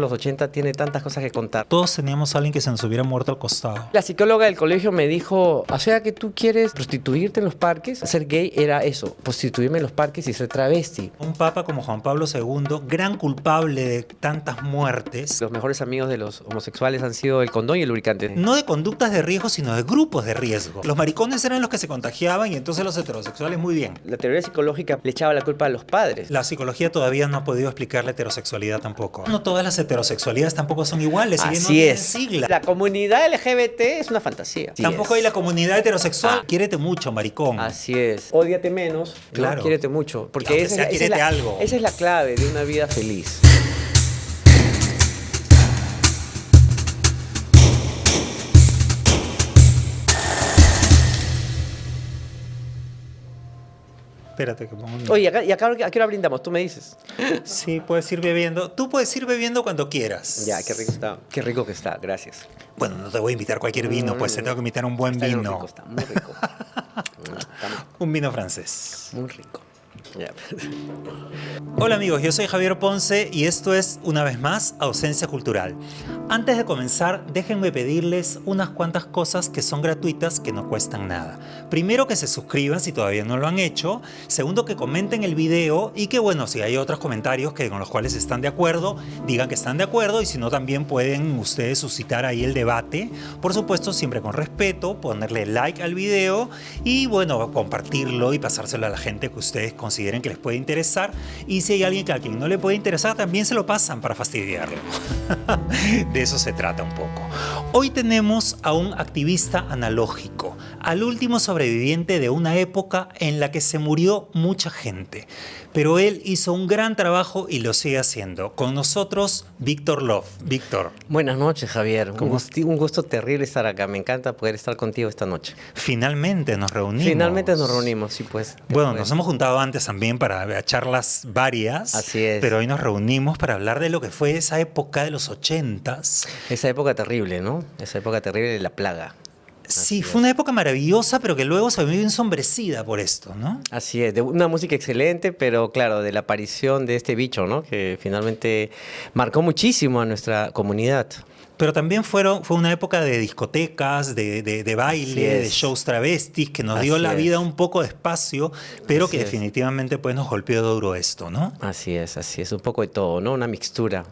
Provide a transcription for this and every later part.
Los 80 tiene tantas cosas que contar. Todos teníamos a alguien que se nos hubiera muerto al costado. La psicóloga del colegio me dijo, o sea que tú quieres prostituirte en los parques. Ser gay era eso, prostituirme en los parques y ser travesti. Un papa como Juan Pablo II, gran culpable de tantas muertes. Los mejores amigos de los homosexuales han sido el condón y el lubricante. No de conductas de riesgo, sino de grupos de riesgo. Los maricones eran los que se contagiaban y entonces los heterosexuales muy bien. La teoría psicológica le echaba la culpa a los padres. La psicología todavía no ha podido explicar la heterosexualidad tampoco. No todas las heterosexualidades tampoco son iguales. Así es. Sigla. La comunidad LGBT es una fantasía. Tampoco hay la comunidad heterosexual. Quiérete mucho, maricón. Así es. Ódiate menos, claro. ¿no? Quiérete mucho. Porque esa es la clave de una vida feliz. Espérate que pongo un... Oye, ¿y acá a qué hora brindamos? Tú me dices. Sí, puedes ir bebiendo. Tú puedes ir bebiendo cuando quieras. Ya, qué rico está. Qué rico que está, gracias. Bueno, no te voy a invitar cualquier vino, pues te tengo que invitar un buen vino. Está muy rico. Un vino francés. Muy rico. Yeah. Hola amigos, yo soy Javier Ponce y esto es, una vez más, Ausencia Cultural. Antes de comenzar, déjenme pedirles unas cuantas cosas que son gratuitas, que no cuestan nada. Primero, que se suscriban si todavía no lo han hecho. Segundo, que comenten el video y que, bueno, si hay otros comentarios con los cuales están de acuerdo, digan que están de acuerdo y si no, también pueden ustedes suscitar ahí el debate. Por supuesto, siempre con respeto, ponerle like al video y, bueno, compartirlo y pasárselo a la gente que ustedes consideren que les puede interesar, y si hay alguien a quien no le puede interesar, también se lo pasan para fastidiarlo. De eso se trata un poco. Hoy tenemos a un activista analógico, al último sobreviviente de una época en la que se murió mucha gente, pero él hizo un gran trabajo y lo sigue haciendo. Con nosotros, Víctor Love. Víctor. Buenas noches, Javier. Un gusto terrible estar acá. Me encanta poder estar contigo esta noche. Finalmente nos reunimos. Finalmente nos reunimos, sí, pues. Bueno, nos hemos juntado antes también para charlas varias. Así es. Pero hoy nos reunimos para hablar de lo que fue esa época de los 80s. Esa época terrible, ¿no? Esa época terrible de la plaga. Sí, fue una época maravillosa, pero que luego se vio ensombrecida por esto, ¿no? Así es, de una música excelente, pero claro, de la aparición de este bicho, ¿no? Que finalmente marcó muchísimo a nuestra comunidad. Pero también fue una época de discotecas, de baile, de shows travestis, que nos dio la vida un poco de espacio, pero que definitivamente pues nos golpeó duro esto, ¿no? Así es, un poco de todo, ¿no? Una mixtura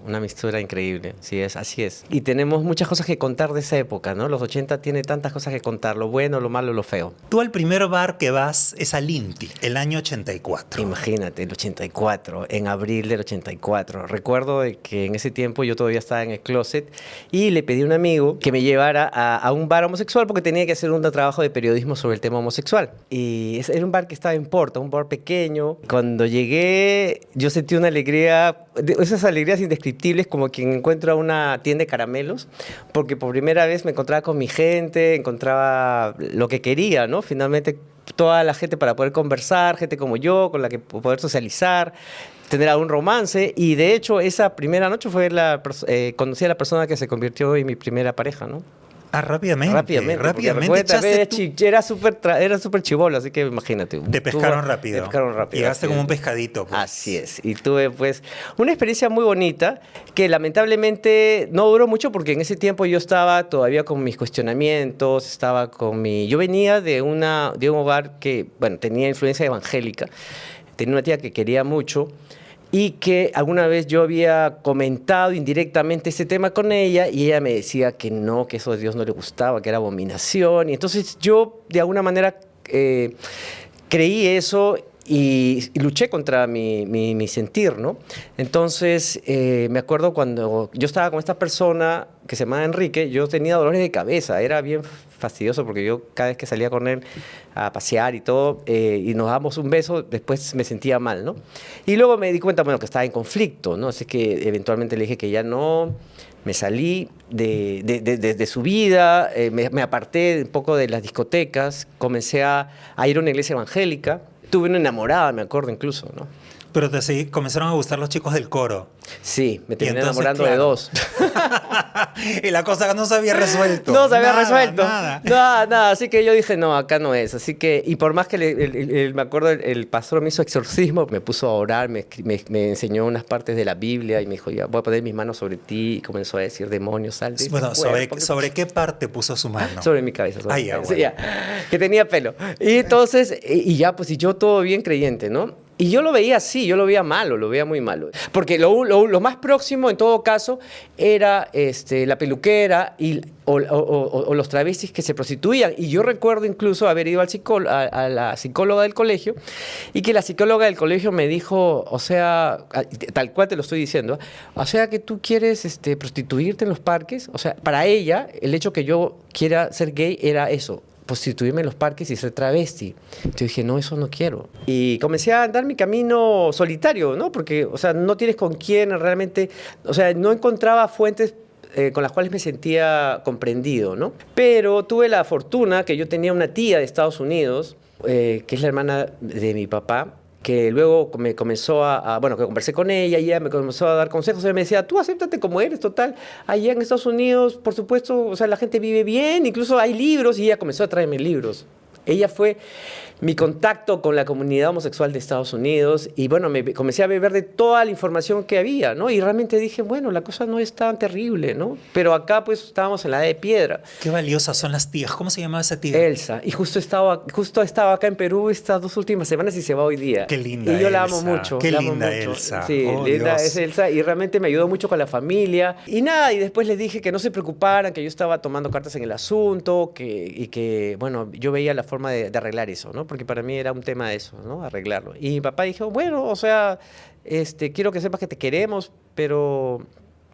increíble, así es. Y tenemos muchas cosas que contar de esa época, ¿no? Los 80 tiene tantas cosas que contar, lo bueno, lo malo, lo feo. Tú al primer bar que vas es al Inti, el año 84. Imagínate, el 84, en abril del 84. Recuerdo de que en ese tiempo yo todavía estaba en el closet y le pedí a un amigo que me llevara a un bar homosexual porque tenía que hacer un trabajo de periodismo sobre el tema homosexual. Y era un bar que estaba en Porta, un bar pequeño. Cuando llegué, yo sentí una alegría, esas alegrías indescriptibles, como quien encuentra una tienda de caramelos, porque por primera vez me encontraba con mi gente, encontraba lo que quería, ¿no? Finalmente, toda la gente para poder conversar, gente como yo, con la que poder socializar, tener algún romance. Y de hecho, esa primera noche fue conocí a la persona que se convirtió en mi primera pareja, ¿no? Ah, rápidamente. Era súper chibolo, así que imagínate. Te pescaron rápido. Llegaste como un pescadito. Pues. Así es. Y tuve pues una experiencia muy bonita que lamentablemente no duró mucho porque en ese tiempo yo estaba todavía con mis cuestionamientos, yo venía de un hogar que, bueno, tenía influencia evangélica. Tenía una tía que quería mucho y que alguna vez yo había comentado indirectamente este tema con ella y ella me decía que no, que eso a Dios no le gustaba, que era abominación. Y entonces yo de alguna manera creí eso y luché contra mi sentir, ¿no? Entonces me acuerdo cuando yo estaba con esta persona que se llama Enrique, yo tenía dolores de cabeza, era bien fastidioso porque yo cada vez que salía con él a pasear y todo, y nos damos un beso, después me sentía mal, ¿no? Y luego me di cuenta, bueno, que estaba en conflicto, ¿no? Así que eventualmente le dije que ya no, me salí de su vida, me aparté un poco de las discotecas, comencé a ir a una iglesia evangélica, tuve una enamorada, me acuerdo incluso, ¿no? Pero comenzaron a gustar los chicos del coro. Sí, me terminé entonces, enamorando de claro. 2. Y la cosa no se había resuelto. No se había Nada, resuelto. Nada. Nada. Así que yo dije, no, acá no es. Así que, y por más que me acuerdo, el pastor me hizo exorcismo, me puso a orar, me enseñó unas partes de la Biblia y me dijo, ya, voy a poner mis manos sobre ti. Y comenzó a decir, demonios, sal de Bueno, este cuerpo. ¿sobre qué parte puso su mano? Sobre mi cabeza. Sobre Ah, mi ya, cabeza, bueno. ya, que tenía pelo. Y entonces, y ya, pues, y yo todo bien creyente, ¿no? Y yo lo veía así, yo lo veía malo, lo veía muy malo. Porque lo más próximo, en todo caso, era la peluquera o los travestis que se prostituían. Y yo recuerdo incluso haber ido a la psicóloga del colegio y que la psicóloga del colegio me dijo, o sea, tal cual te lo estoy diciendo, o sea que tú quieres prostituirte en los parques. O sea, para ella, el hecho que yo quiera ser gay era eso, prostituirme en los parques y ser travesti. Yo dije, no, eso no quiero. Y comencé a andar mi camino solitario, ¿no? Porque, o sea, no tienes con quién realmente, o sea, no encontraba fuentes con las cuales me sentía comprendido, ¿no? Pero tuve la fortuna que yo tenía una tía de Estados Unidos, que es la hermana de mi papá, que luego me comenzó bueno, que conversé con ella y ella me comenzó a dar consejos. Ella me decía, tú acéptate como eres, total. Allá en Estados Unidos, por supuesto, o sea, la gente vive bien, incluso hay libros, y ella comenzó a traerme libros. Ella fue mi contacto con la comunidad homosexual de Estados Unidos y bueno, me comencé a beber de toda la información que había, ¿no? Y realmente dije, bueno, la cosa no es tan terrible, ¿no? Pero acá pues estábamos en la edad de piedra. Qué valiosas son las tías. ¿Cómo se llamaba esa tía? Elsa. Y justo estaba acá en Perú estas 2 últimas semanas y se va hoy día. Qué linda Y yo la Elsa. amo mucho. Qué la amo linda mucho. Elsa. Sí, Oh, linda Dios. es Elsa y realmente me ayudó mucho con la familia. Y nada, y después les dije que no se preocuparan, que yo estaba tomando cartas en el asunto, y que, bueno, yo veía la forma de arreglar eso, ¿no? Porque para mí era un tema de eso, ¿no? Arreglarlo. Y mi papá dijo, bueno, o sea, quiero que sepas que te queremos, pero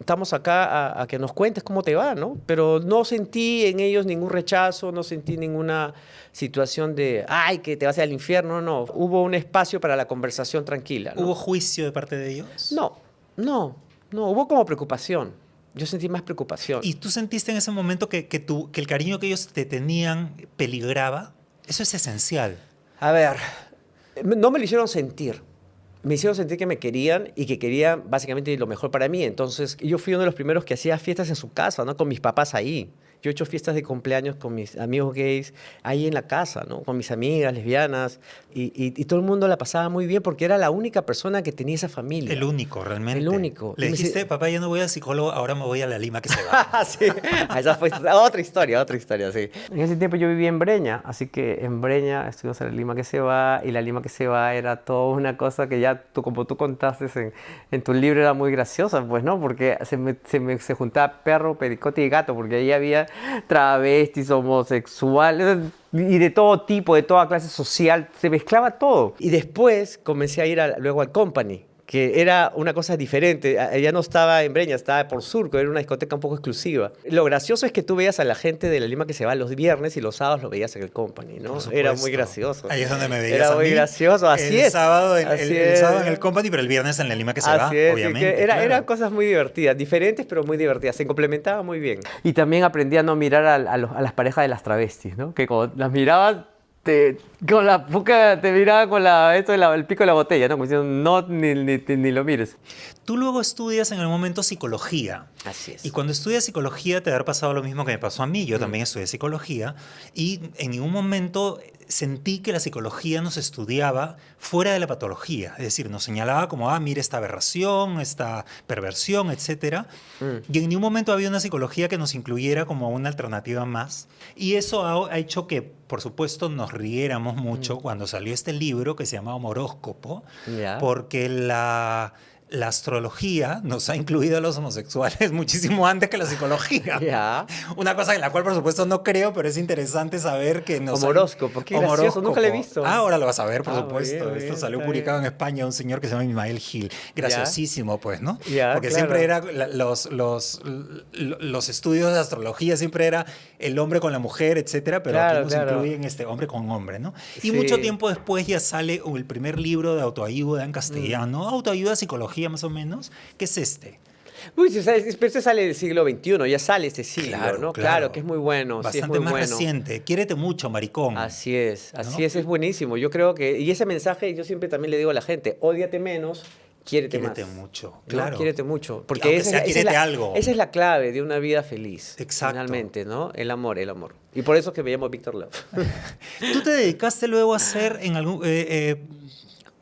estamos acá a que nos cuentes cómo te va, ¿no? Pero no sentí en ellos ningún rechazo, no sentí ninguna situación de, ay, que te vas al infierno, no. Hubo un espacio para la conversación tranquila, ¿no? ¿Hubo juicio de parte de ellos? No, hubo como preocupación. Yo sentí más preocupación. ¿Y tú sentiste en ese momento que el cariño que ellos te tenían peligraba? Eso es esencial. A ver, no me lo hicieron sentir. Me hicieron sentir que me querían y que querían básicamente lo mejor para mí. Entonces, yo fui uno de los primeros que hacía fiestas en su casa, ¿no? Con mis papás ahí. Yo he hecho fiestas de cumpleaños con mis amigos gays ahí en la casa, ¿no? Con mis amigas lesbianas. Y todo el mundo la pasaba muy bien porque era la única persona que tenía esa familia. El único, realmente. El único. Le dijiste, papá, ya no voy al psicólogo, ahora me voy a la Lima que se va. Sí, esa fue otra historia, sí. En ese tiempo yo vivía en Breña, así que en Breña estuvimos en la Lima que se va, y la Lima que se va era toda una cosa que ya como tú contaste en tu libro, era muy graciosa, pues, ¿no? Porque se juntaba perro, pericote y gato, porque ahí había travestis, homosexuales, y de todo tipo, de toda clase social, se mezclaba todo. Y después comencé a ir luego al Company, que era una cosa diferente. Ya no estaba en Breña, estaba por Surco, era una discoteca un poco exclusiva. Lo gracioso es que tú veías a la gente de la Lima que se va los viernes y los sábados lo veías en el Company, ¿no? Era muy gracioso. Ahí es donde me veías Era a muy mí. gracioso, así el es. Sábado el es. sábado en el Company, pero el viernes en la Lima que se va, Así es, obviamente. Eran cosas muy divertidas, diferentes pero muy divertidas, se complementaban muy bien. Y también aprendí a no mirar a las parejas de las travestis, ¿no? Que cuando las mirabas, con la boca te miraba con el pico de la botella, ¿no? Como diciendo, no, ni lo mires. Tú luego estudias en el momento psicología. Así es. Y cuando estudias psicología te habrá pasado lo mismo que me pasó a mí. Yo también estudié psicología y en ningún momento sentí que la psicología nos estudiaba fuera de la patología. Es decir, nos señalaba como, mira esta aberración, esta perversión, etc. Y en ningún momento había una psicología que nos incluyera como una alternativa más. Y eso ha hecho que, por supuesto, nos riéramos mucho cuando salió este libro que se llama Homoróscopo, porque la astrología nos ha incluido a los homosexuales muchísimo antes que la psicología. Una cosa en la cual, por supuesto, no creo, pero es interesante saber que nos... Homoróscopo, qué gracioso, nunca lo he visto. Ahora lo vas a ver, por supuesto. Bien, esto salió publicado en España, un señor que se llama Ismael Gil. Graciosísimo, pues, ¿no? Porque claro. siempre era los estudios de astrología, siempre era el hombre con la mujer, etcétera, pero aquí nos incluyen hombre con hombre, ¿no? Y mucho tiempo después ya sale el primer libro de autoayuda en castellano, autoayuda, psicología más o menos, que es este. Uy, pero se sale del siglo XXI, ya sale este siglo, Claro, ¿no? claro. Claro, que es muy bueno, sí, es Bastante muy más bueno. reciente. Quiérete mucho, maricón. Así ¿No? es buenísimo. Yo creo que, y ese mensaje yo siempre también le digo a la gente, ódiate menos, quiérete Quiérete más. mucho, ¿No? claro. Quiérete mucho, porque Aunque sea quiérete algo. esa es la clave de una vida feliz, Exacto. finalmente, ¿no? El amor, el amor. Y por eso es que me llamo Víctor Love. Tú te dedicaste luego a hacer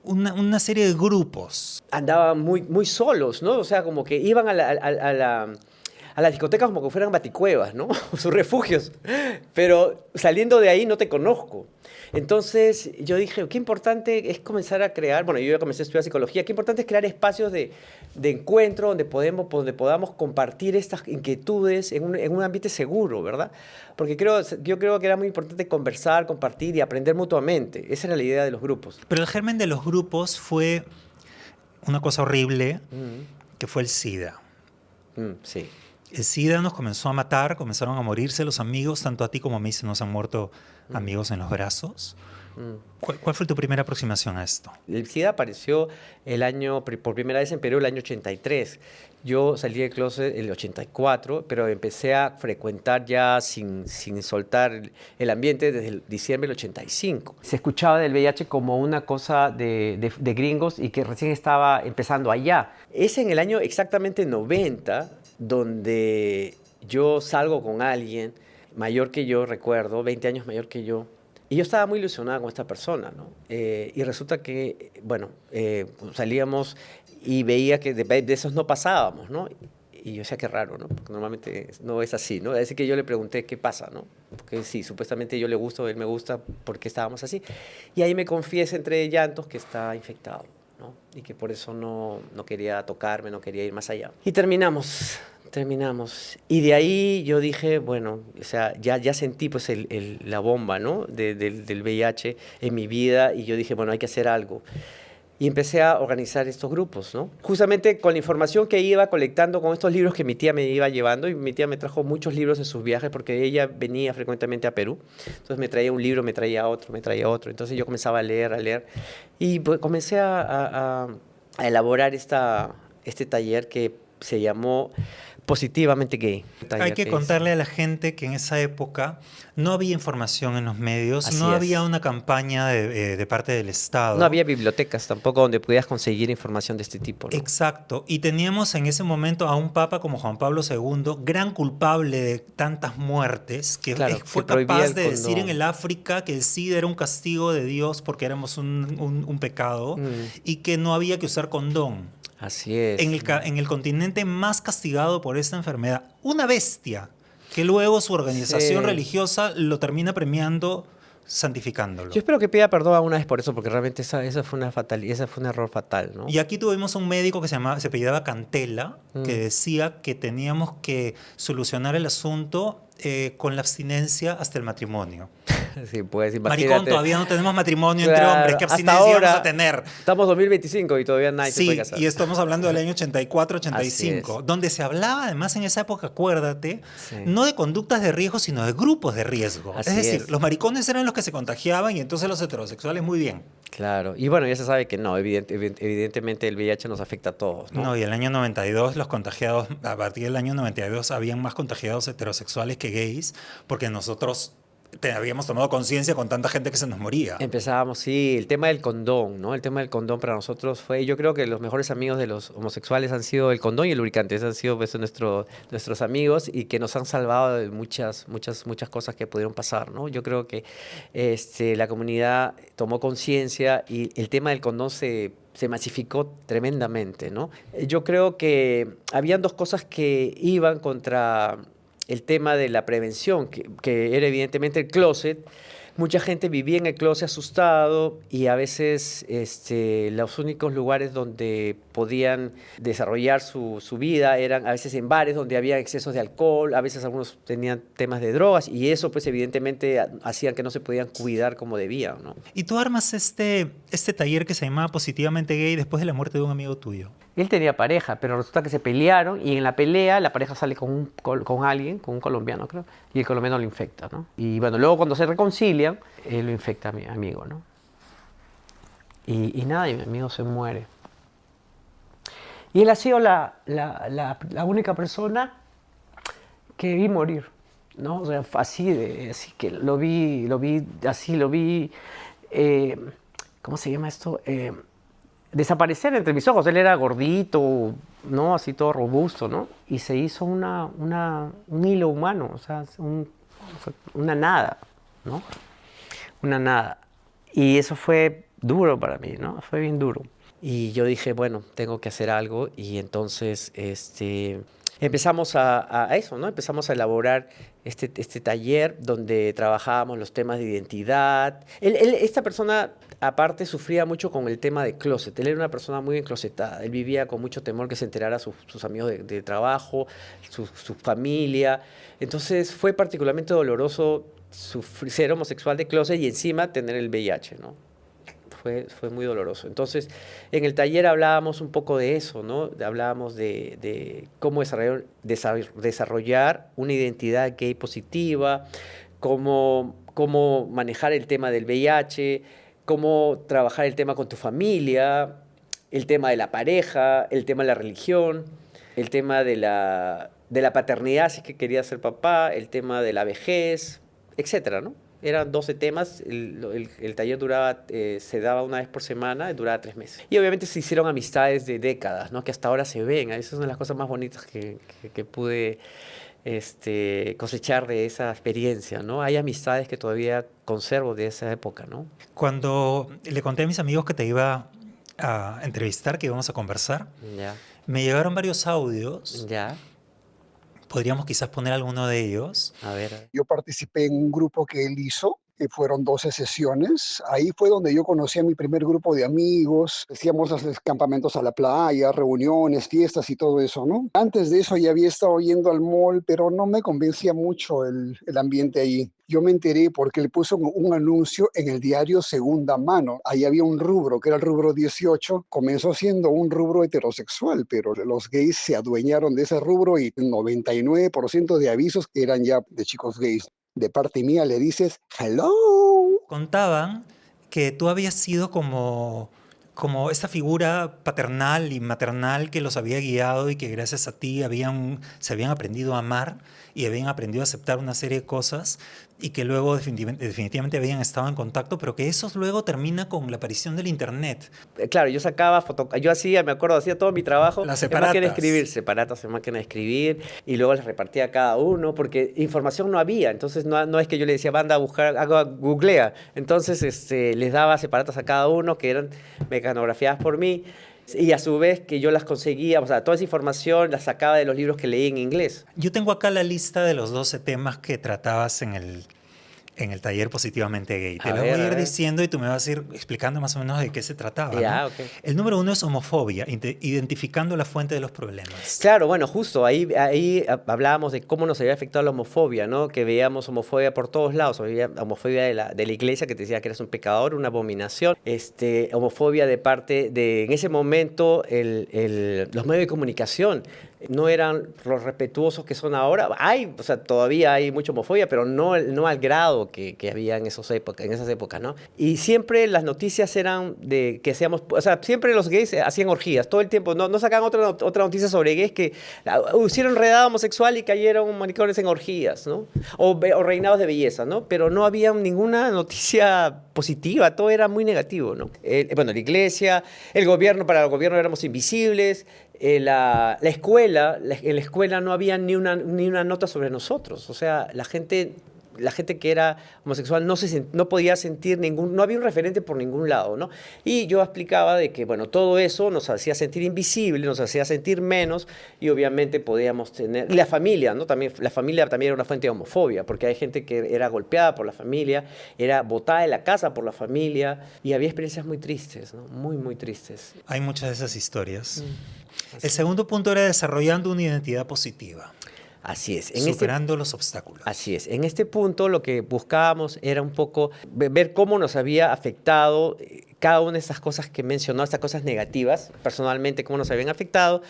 una serie de grupos. Andaban muy solos, ¿no? O sea, como que iban a las discotecas como que fueran baticuevas, ¿no? Sus refugios. Pero saliendo de ahí no te conozco. Entonces yo dije, qué importante es comenzar a crear, bueno, yo ya comencé a estudiar psicología, qué importante es crear espacios de encuentro donde podamos compartir estas inquietudes en un ambiente seguro, ¿verdad? Porque yo creo que era muy importante conversar, compartir y aprender mutuamente. Esa era la idea de los grupos. Pero el germen de los grupos fue una cosa horrible, Mm, que fue el SIDA. sí. El SIDA nos comenzó a matar, comenzaron a morirse los amigos, tanto a ti como a mí se nos han muerto amigos en los brazos. ¿Cuál fue tu primera aproximación a esto? El SIDA apareció por primera vez en Perú el año 83. Yo salí del closet el 84, pero empecé a frecuentar ya sin soltar el ambiente desde el diciembre del 85. Se escuchaba del VIH como una cosa de gringos y que recién estaba empezando allá. Es en el año exactamente 90 donde yo salgo con alguien mayor que yo, recuerdo, 20 años mayor que yo. Y yo estaba muy ilusionada con esta persona, ¿no? Y resulta que, bueno, salíamos y veía que de esos no pasábamos, ¿no? Y yo decía, qué raro, ¿no? Porque normalmente no es así, ¿no? Así que yo le pregunté, ¿qué pasa, no? Porque sí, supuestamente yo le gusto, él me gusta, ¿por qué estábamos así? Y ahí me confiesa entre llantos que está infectado, ¿no? Y que por eso no quería tocarme, no quería ir más allá. Y terminamos. Y de ahí yo dije, bueno, o sea, ya sentí pues la bomba, ¿no? Del VIH en mi vida y yo dije, bueno, hay que hacer algo. Y empecé a organizar estos grupos, ¿no? Justamente con la información que iba colectando con estos libros que mi tía me iba llevando, y mi tía me trajo muchos libros en sus viajes porque ella venía frecuentemente a Perú. Entonces me traía un libro, me traía otro. Entonces yo comenzaba a leer. Y pues, comencé a elaborar este taller que se llamó Positivamente Gay. Hay que contarle a la gente que en esa época no había información en los medios, Así no es. había una campaña de parte del Estado. No había bibliotecas tampoco donde pudieras conseguir información de este tipo, ¿no? Exacto. Y teníamos en ese momento a un papa como Juan Pablo II, gran culpable de tantas muertes, que Claro, fue que prohibía capaz el de decir condón. en el África que el SIDA era un castigo de Dios porque éramos un pecado y que no había que usar condón. Así es. En el continente más castigado por esta enfermedad. Una bestia que luego su organización Sí. religiosa lo termina premiando, santificándolo. Yo espero que pida perdón alguna vez por eso, porque realmente esa fue esa fue un error fatal, ¿no? Y aquí tuvimos un médico que se apellidaba Cantela, que decía que teníamos que solucionar el asunto con la abstinencia hasta el matrimonio. Sí, pues Maricón, imagínate. todavía no tenemos matrimonio entre Claro, hombres. ¿Qué hasta abstinencia ahora vamos a tener? Estamos 2025 y todavía nadie se puede Sí, casar. y estamos hablando del año 84, Así 85, es. donde se hablaba además en esa época, acuérdate, Sí. no de conductas de riesgo, sino de grupos de riesgo. Así es decir, es. los maricones eran los que se contagiaban y entonces los heterosexuales muy bien. Claro. Y bueno, ya se sabe que no, evidentemente el VIH nos afecta a todos, ¿no? No, y el año 92, los contagiados, a partir del año 92, habían más contagiados heterosexuales que gays, porque nosotros habíamos tomado conciencia con tanta gente que se nos moría. Empezábamos, sí, el tema del condón, ¿no? El tema del condón para nosotros fue, yo creo que los mejores amigos de los homosexuales han sido el condón y el lubricante, esos han sido pues, nuestros amigos y que nos han salvado de muchas cosas que pudieron pasar, ¿no? Yo creo que la comunidad tomó conciencia y el tema del condón se masificó tremendamente, ¿no? Yo creo que habían dos cosas que iban contra el tema de la prevención, que era evidentemente el closet. Mucha gente vivía en el closet asustado y a veces los únicos lugares donde podían desarrollar su vida eran a veces en bares donde había excesos de alcohol, a veces algunos tenían temas de drogas y eso pues evidentemente hacían que no se podían cuidar como debían, ¿no? Y tú armas este taller que se llamaba Positivamente Gay después de la muerte de un amigo tuyo. Él tenía pareja, pero resulta que se pelearon y en la pelea la pareja sale con alguien, con un colombiano creo, y el colombiano lo infecta, ¿no? Y bueno, luego cuando se reconcilian, él lo infecta a mi amigo, ¿no? Y nada, y mi amigo se muere. Y él ha sido la única persona que vi morir, ¿no? O sea, así que lo vi, ¿cómo se llama esto? Desaparecer entre mis ojos. Él era gordito, ¿no? Así todo robusto, ¿no? Y se hizo un hilo humano, o sea, una nada, ¿no? Una nada. Y eso fue duro para mí, ¿no? Fue bien duro. Y yo dije, bueno, tengo que hacer algo. Y entonces empezamos a eso, ¿no? Empezamos a elaborar este taller donde trabajábamos los temas de identidad. Esta persona, aparte, sufría mucho con el tema de closet. Él era una persona muy enclosetada. Él vivía con mucho temor que se enterara sus amigos de trabajo, su familia. Entonces fue particularmente doloroso ser homosexual de closet y encima tener el VIH, ¿no? Fue muy doloroso. Entonces, en el taller hablábamos un poco de eso, ¿no? Hablábamos de cómo desarrollar una identidad gay positiva, cómo manejar el tema del VIH, cómo trabajar el tema con tu familia, el tema de la pareja, el tema de la religión, el tema de la paternidad, si es que querías ser papá, el tema de la vejez, etcétera, ¿no? Eran 12 temas, el taller se daba una vez por semana, duraba 3 meses. Y obviamente se hicieron amistades de décadas, ¿no? Que hasta ahora se ven. Esas son las cosas más bonitas que pude cosechar de esa experiencia, ¿no? Hay amistades que todavía conservo de esa época, ¿no? Cuando le conté a mis amigos que te iba a entrevistar, que íbamos a conversar, Ya. me llegaron varios audios. Ya. Podríamos quizás poner alguno de ellos. A ver. Yo participé en un grupo que él hizo, que fueron 12 sesiones. Ahí fue donde yo conocí a mi primer grupo de amigos. Hacíamos los campamentos a la playa, reuniones, fiestas y todo eso, ¿no? Antes de eso ya había estado yendo al mall, pero no me convencía mucho el ambiente ahí. Yo me enteré porque le puso un anuncio en el diario Segunda Mano. Ahí había un rubro, que era el rubro 18. Comenzó siendo un rubro heterosexual, pero los gays se adueñaron de ese rubro y el 99% de avisos eran ya de chicos gays. De parte mía le dices, hello. Contaban que tú habías sido como esta figura paternal y maternal que los había guiado y que gracias a ti se habían aprendido a amar y habían aprendido a aceptar una serie de cosas y que luego definitivamente habían estado en contacto, pero que eso luego termina con la aparición del internet. Claro, yo sacaba fotos, yo hacía todo mi trabajo Las en máquina de separatas. escribir, separatas en máquina de escribir, y luego las repartía a cada uno, porque información no había, entonces no es que yo le decía, anda a buscar, googlea, entonces les daba separatas a cada uno que eran mecanografiadas por mí, y a su vez que yo las conseguía, o sea, toda esa información la sacaba de los libros que leí en inglés. Yo tengo acá la lista de los 12 temas que tratabas en el taller Positivamente Gay. Te los voy a ir diciendo y tú me vas a ir explicando más o menos de qué se trataba, Ya, ¿no? ok. El número 1 es homofobia, identificando la fuente de los problemas. Claro, bueno, justo ahí hablábamos de cómo nos había afectado la homofobia, ¿no? Que veíamos homofobia por todos lados, había homofobia de la iglesia que te decía que eres un pecador, una abominación, homofobia de parte de, en ese momento, los medios de comunicación no eran los respetuosos que son ahora. O sea, todavía hay mucha homofobia, pero no al grado que había en esas épocas, ¿no? Y siempre las noticias eran de que seamos, o sea, siempre los gays hacían orgías, todo el tiempo, no sacaban otra noticia sobre gays que hicieron redada homosexual y cayeron maricones en orgías, ¿no? O reinados de belleza, ¿no? Pero no había ninguna noticia positiva, todo era muy negativo, ¿no? Bueno, la iglesia, el gobierno, para el gobierno éramos invisibles, en la escuela no había ni una nota sobre nosotros, o sea, la gente que era homosexual no podía sentir no había un referente por ningún lado, ¿no? Y yo explicaba de que, bueno, todo eso nos hacía sentir invisibles, nos hacía sentir menos y obviamente podíamos tener... Y la familia, ¿no? La familia también era una fuente de homofobia, porque hay gente que era golpeada por la familia, era botada de la casa por la familia y había experiencias muy tristes, ¿no? Muy, muy tristes. Hay muchas de esas historias. El segundo punto era desarrollando una identidad positiva. Así es. Superando los obstáculos. Así es. En este punto lo que buscábamos era un poco ver cómo nos había afectado cada una de estas cosas que mencionó, estas cosas negativas, personalmente, cómo nos habían afectado,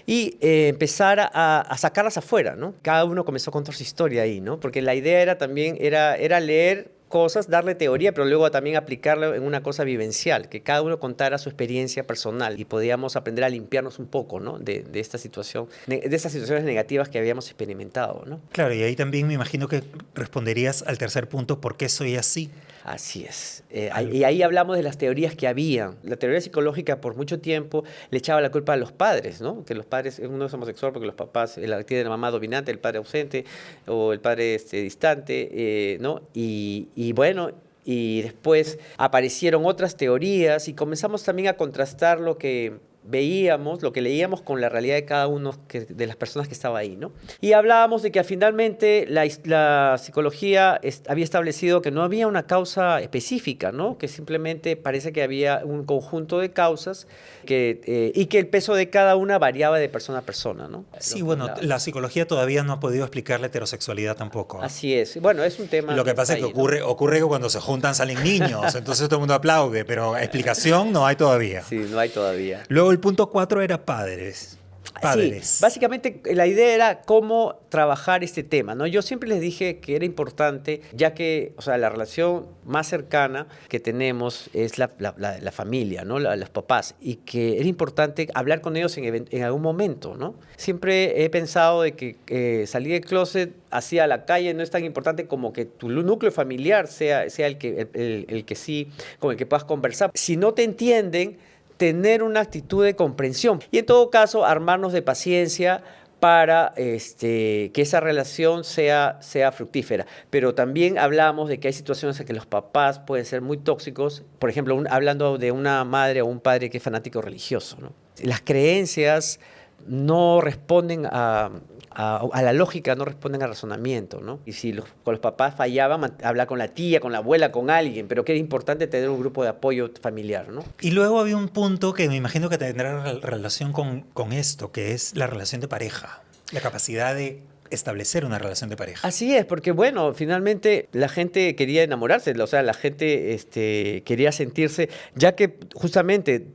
y empezar a sacarlas afuera, ¿no? Cada uno comenzó a contar su historia ahí, ¿no? Porque la idea era también, era leer cosas, darle teoría, pero luego también aplicarlo en una cosa vivencial, que cada uno contara su experiencia personal y podíamos aprender a limpiarnos un poco, ¿no? de esta situación, de estas situaciones negativas que habíamos experimentado, ¿no? Claro, y ahí también me imagino que responderías al tercer punto, ¿por qué soy así? Así es. Y ahí hablamos de las teorías que habían. La teoría psicológica por mucho tiempo le echaba la culpa a los padres, ¿no? Que los padres, uno es homosexual porque los papás tienen la mamá dominante, el padre ausente o el padre distante, ¿no? Y bueno, y después aparecieron otras teorías y comenzamos también a contrastar lo que veíamos, lo que leíamos con la realidad de cada uno de las personas que estaba ahí, ¿no? Y hablábamos de que finalmente la psicología había establecido que no había una causa específica, ¿no? Que simplemente parece que había un conjunto de causas y que el peso de cada una variaba de persona a persona, ¿no? Sí, bueno, la psicología todavía no ha podido explicar la heterosexualidad tampoco. Así es. Bueno, es un tema... Lo que pasa es que ocurre que cuando se juntan salen niños, entonces todo el mundo aplaude, pero explicación no hay todavía. Sí, no hay todavía. Luego el punto 4 era padres. Sí, básicamente la idea era cómo trabajar este tema, ¿no? Yo siempre les dije que era importante, ya que, o sea, la relación más cercana que tenemos es la familia, ¿no? Los papás, y que era importante hablar con ellos en algún momento, ¿no? Siempre he pensado de que salir del closet hacia la calle no es tan importante como que tu núcleo familiar sea el que sí, con el que puedas conversar. Si no te entienden, tener una actitud de comprensión y en todo caso armarnos de paciencia para que esa relación sea fructífera. Pero también hablamos de que hay situaciones en que los papás pueden ser muy tóxicos, por ejemplo, hablando de una madre o un padre que es fanático religioso, ¿no? Las creencias no responden a la lógica, no responden al razonamiento, ¿no? Y si con los papás fallaban, hablar con la tía, con la abuela, con alguien, pero que era importante tener un grupo de apoyo familiar, ¿no? Y luego había un punto que me imagino que tendrá relación con esto, que es la relación de pareja, la capacidad de establecer una relación de pareja. Así es, porque bueno, finalmente la gente quería enamorarse, o sea, la gente quería sentirse, ya que justamente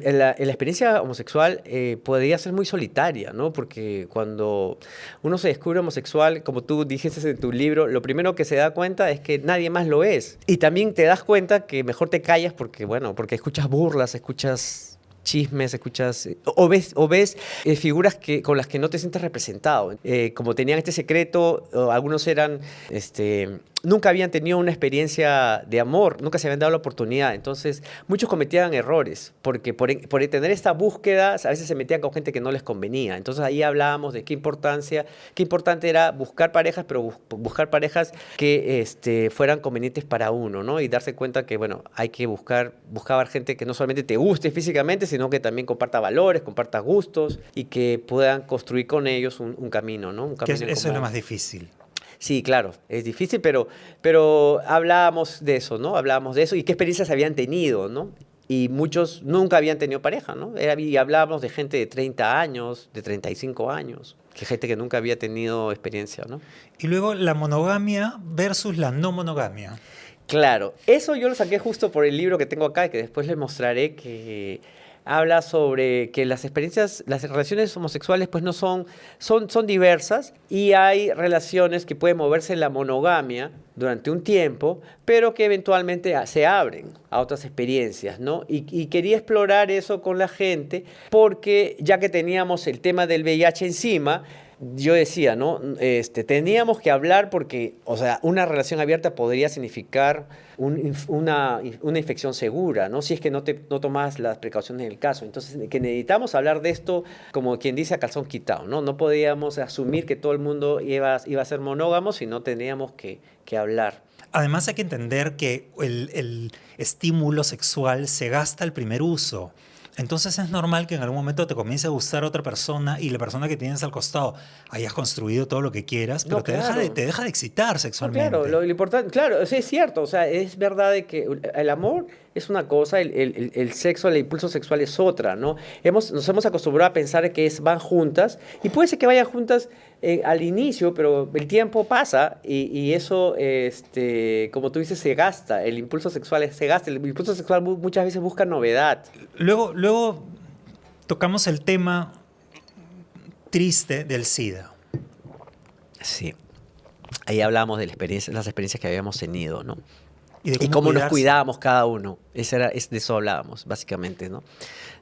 la experiencia homosexual podría ser muy solitaria, ¿no? Porque cuando uno se descubre homosexual, como tú dijiste en tu libro, lo primero que se da cuenta es que nadie más lo es. Y también te das cuenta que mejor te callas porque escuchas burlas, escuchas chismes, escuchas o ves figuras con las que no te sientes representado. Como tenían este secreto, algunos eran nunca habían tenido una experiencia de amor, nunca se habían dado la oportunidad. Entonces, muchos cometían errores, porque por tener esta búsqueda, a veces se metían con gente que no les convenía. Entonces, ahí hablábamos de qué importante era buscar parejas, pero buscar parejas que fueran convenientes para uno, ¿no? Y darse cuenta que, bueno, hay que buscar gente que no solamente te guste físicamente, sino que también comparta valores, comparta gustos y que puedan construir con ellos un camino, ¿no? Un camino eso es lo más difícil. Sí, claro, es difícil, pero hablábamos de eso, ¿no? Hablábamos de eso y qué experiencias habían tenido, ¿no? Y muchos nunca habían tenido pareja, ¿no? Y hablábamos de gente de 30 años, de 35 años, que gente que nunca había tenido experiencia, ¿no? Y luego la monogamia versus la no monogamia. Claro, eso yo lo saqué justo por el libro que tengo acá y que después les mostraré, que habla sobre que las relaciones homosexuales pues no son diversas y hay relaciones que pueden moverse en la monogamia durante un tiempo, pero que eventualmente se abren a otras experiencias, ¿no? Y quería explorar eso con la gente porque ya que teníamos el tema del VIH encima, yo decía, ¿no? Teníamos que hablar porque, o sea, una relación abierta podría significar una infección segura, ¿no? Si es que no tomas las precauciones en el caso. Entonces, que necesitamos hablar de esto, como quien dice, a calzón quitado, ¿no? No podíamos asumir que todo el mundo iba a ser monógamo, sino teníamos que hablar. Además, hay que entender que el estímulo sexual se gasta al primer uso. Entonces es normal que en algún momento te comience a gustar otra persona y la persona que tienes al costado hayas construido todo lo que quieras, pero te deja de excitar sexualmente. No, claro, lo importante, claro, es cierto, o sea, es verdad de que el amor es una cosa, el sexo, el impulso sexual es otra, ¿no? Nos hemos acostumbrado a pensar que van juntas y puede ser que vayan juntas al inicio, pero el tiempo pasa y eso, como tú dices, se gasta, el impulso sexual se gasta, el impulso sexual muchas veces busca novedad. Luego tocamos el tema triste del SIDA. Sí. ahí hablábamos de las experiencias que habíamos tenido, ¿no? Y Cómo nos cuidarse. cuidábamos cada uno. De eso hablábamos, básicamente, ¿no?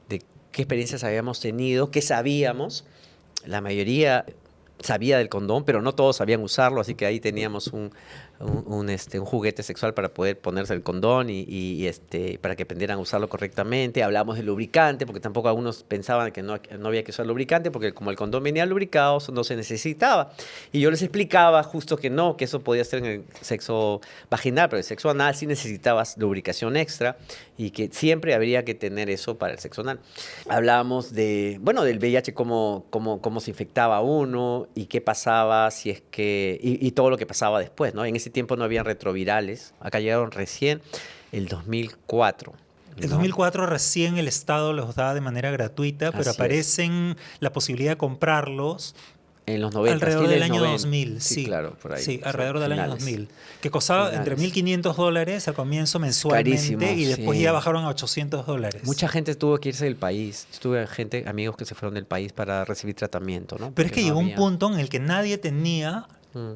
De qué experiencias habíamos tenido, qué sabíamos. La mayoría sabía del condón, pero no todos sabían usarlo, así que ahí teníamos un juguete sexual para poder ponerse el condón y para que aprendieran a usarlo correctamente. Hablamos del lubricante, porque tampoco algunos pensaban que no había que usar lubricante, porque como el condón venía lubricado, eso no se necesitaba. Y yo les explicaba justo que no, que eso podía ser en el sexo vaginal, pero el sexo anal sí necesitabas lubricación extra y que siempre habría que tener eso para el sexo anal. Hablábamos del VIH, cómo se infectaba uno y qué pasaba si es que... y todo lo que pasaba después, ¿no? En ese tiempo no habían retrovirales. Acá llegaron recién el 2004. En ¿no? 2004 recién el Estado los da de manera gratuita, pero Así es. aparecen la posibilidad de comprarlos En los 90. alrededor del fines año 90. 2000. Sí, Sí, claro, por ahí. sí, alrededor del año finales. 2000. Que costaba entre Finales. $1.500 al comienzo mensualmente carísimo, y después sí. ya bajaron a $800. Mucha gente tuvo que irse del país. Tuve amigos que se fueron del país para recibir tratamiento, ¿no? Pero es que Porque no llegó un había. punto en el que nadie tenía... Mm.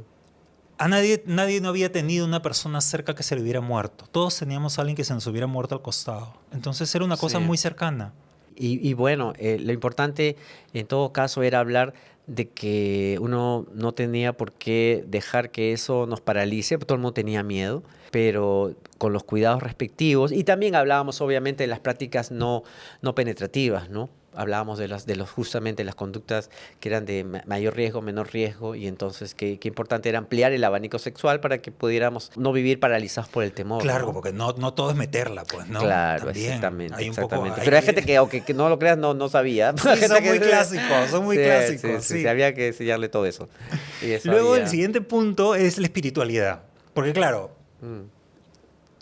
A nadie no había tenido una persona cerca que se le hubiera muerto. Todos teníamos a alguien que se nos hubiera muerto al costado. Entonces era una cosa Sí. muy cercana. Y bueno, lo importante en todo caso era hablar de que uno no tenía por qué dejar que eso nos paralice, todo el mundo tenía miedo, pero con los cuidados respectivos. Y también hablábamos obviamente de las prácticas no penetrativas, ¿no? Hablábamos justamente las conductas que eran de mayor riesgo, menor riesgo, y entonces qué importante era ampliar el abanico sexual para que pudiéramos no vivir paralizados por el temor. Claro, ¿no? porque no todo es meterla, pues, ¿no? Claro, También exactamente. hay un poco- exactamente. hay Pero hay que- gente que, aunque no lo creas, no sabía. Sí, Gente son que- muy clásicos, son muy Sí, clásicos. sí, sí. había que enseñarle todo eso. Y eso Luego había- el siguiente punto es la espiritualidad. Porque claro, Mm.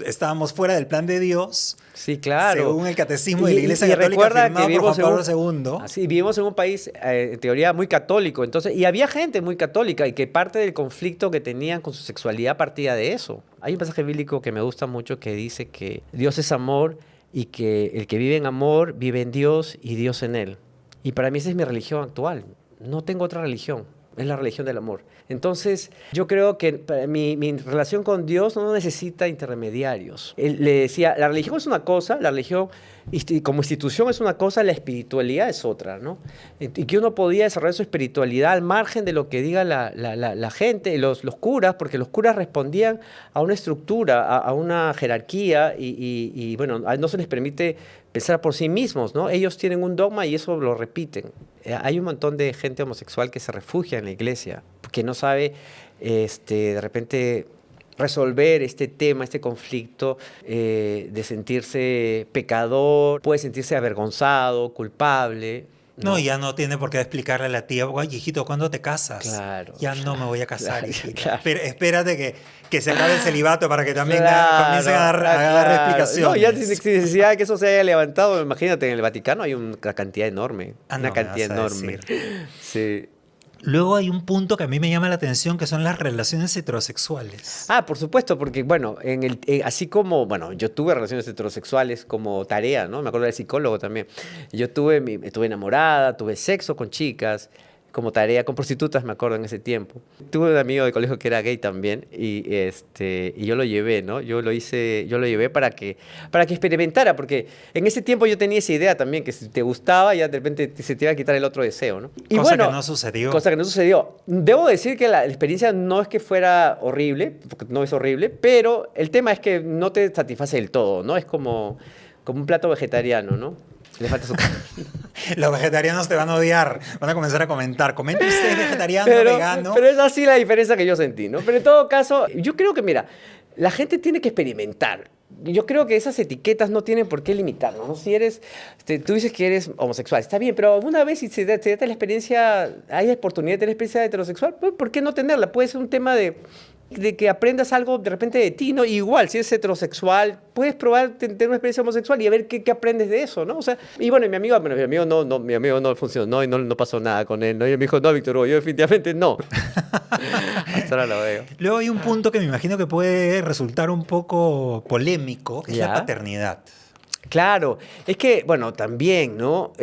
estábamos fuera del plan de Dios, Sí, claro. según el catecismo de la Y- Iglesia y Católica recuerda firmado que por Juan vivimos Pablo II. Así, vivimos en un país, en teoría, muy católico. Entonces, y había gente muy católica y que parte del conflicto que tenían con su sexualidad partía de eso. Hay un pasaje bíblico que me gusta mucho que dice que Dios es amor y que el que vive en amor vive en Dios y Dios en él. Y para mí esa es mi religión actual. No tengo otra religión. Es la religión del amor. Entonces, yo creo que mi relación con Dios no necesita intermediarios. Él le decía, la religión es una cosa, la religión como institución es una cosa, la espiritualidad es otra, ¿no? Y que uno podía desarrollar su espiritualidad al margen de lo que diga la gente, los curas, porque los curas respondían a una estructura, a una jerarquía y bueno, no se les permite pensar por sí mismos, ¿no? Ellos tienen un dogma y eso lo repiten. Hay un montón de gente homosexual que se refugia en la iglesia, que no sabe, de repente, resolver este tema, este conflicto de sentirse pecador, puede sentirse avergonzado, culpable. No, ya no tiene por qué explicarle a la tía, oye, hijito, ¿cuándo te casas? Claro, Ya no me voy a casar, claro, hijita. claro. Pero espérate que se acabe el celibato para que también Claro, comiencen a dar claro. explicaciones. No, ya sin necesidad de que eso se haya levantado, imagínate, en el Vaticano hay una cantidad enorme. Ah, una no, me cantidad vas a enorme. decir. Sí. Luego hay un punto que a mí me llama la atención, que son las relaciones heterosexuales. Ah, por supuesto, porque bueno, así como, bueno, yo tuve relaciones heterosexuales como tarea, ¿no? Me acuerdo del psicólogo también. Yo estuve enamorada, tuve sexo con chicas, como tarea, con prostitutas, me acuerdo en ese tiempo. Tuve un amigo de colegio que era gay también y yo lo llevé, ¿no? Yo lo llevé para que experimentara, porque en ese tiempo yo tenía esa idea también, que si te gustaba ya de repente se te iba a quitar el otro deseo, ¿no? Y Cosa bueno, que no sucedió. Cosa que no sucedió. Debo decir que la experiencia no es que fuera horrible, porque no es horrible, pero el tema es que no te satisface del todo, ¿no? Es como un plato vegetariano, ¿no? Le falta su carne. Los vegetarianos te van a odiar, van a comenzar a comentar. Comente usted vegetariano, vegano. Pero es así la diferencia que yo sentí, ¿no? Pero en todo caso, yo creo que, mira, la gente tiene que experimentar. Yo creo que esas etiquetas no tienen por qué limitarnos, ¿no? Si tú dices que eres homosexual, está bien, pero una vez si se da la experiencia, hay oportunidad de tener experiencia heterosexual, pues, ¿por qué no tenerla? Puede ser un tema de que aprendas algo de repente de ti, ¿no? Igual, si eres heterosexual, puedes probar tener una experiencia homosexual y a ver qué aprendes de eso, ¿no? O sea, y bueno, mi amigo no funcionó y no pasó nada con él, ¿no? Y él me dijo, no, Víctor Hugo, yo definitivamente no. Hasta ahora lo veo. Luego hay un punto que me imagino que puede resultar un poco polémico, que es ¿Ya? la paternidad. Claro, es que, bueno, también, ¿no?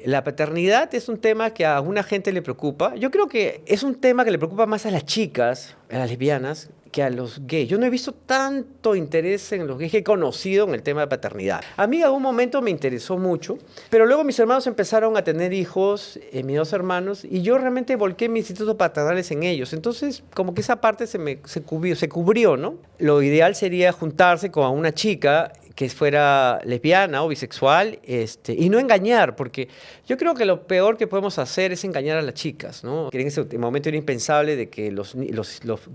La paternidad es un tema que a alguna gente le preocupa. Yo creo que es un tema que le preocupa más a las chicas, a las lesbianas, que a los gays. Yo no he visto tanto interés en los gays que he conocido en el tema de paternidad. A mí en algún momento me interesó mucho, pero luego mis hermanos empezaron a tener hijos, mis dos hermanos, y yo realmente volqué mis instintos paternales en ellos. Entonces, como que esa parte se cubrió, ¿no? Lo ideal sería juntarse con una chica que fuera lesbiana o bisexual, y no engañar, porque yo creo que lo peor que podemos hacer es engañar a las chicas, ¿no? Que en ese momento era impensable de que los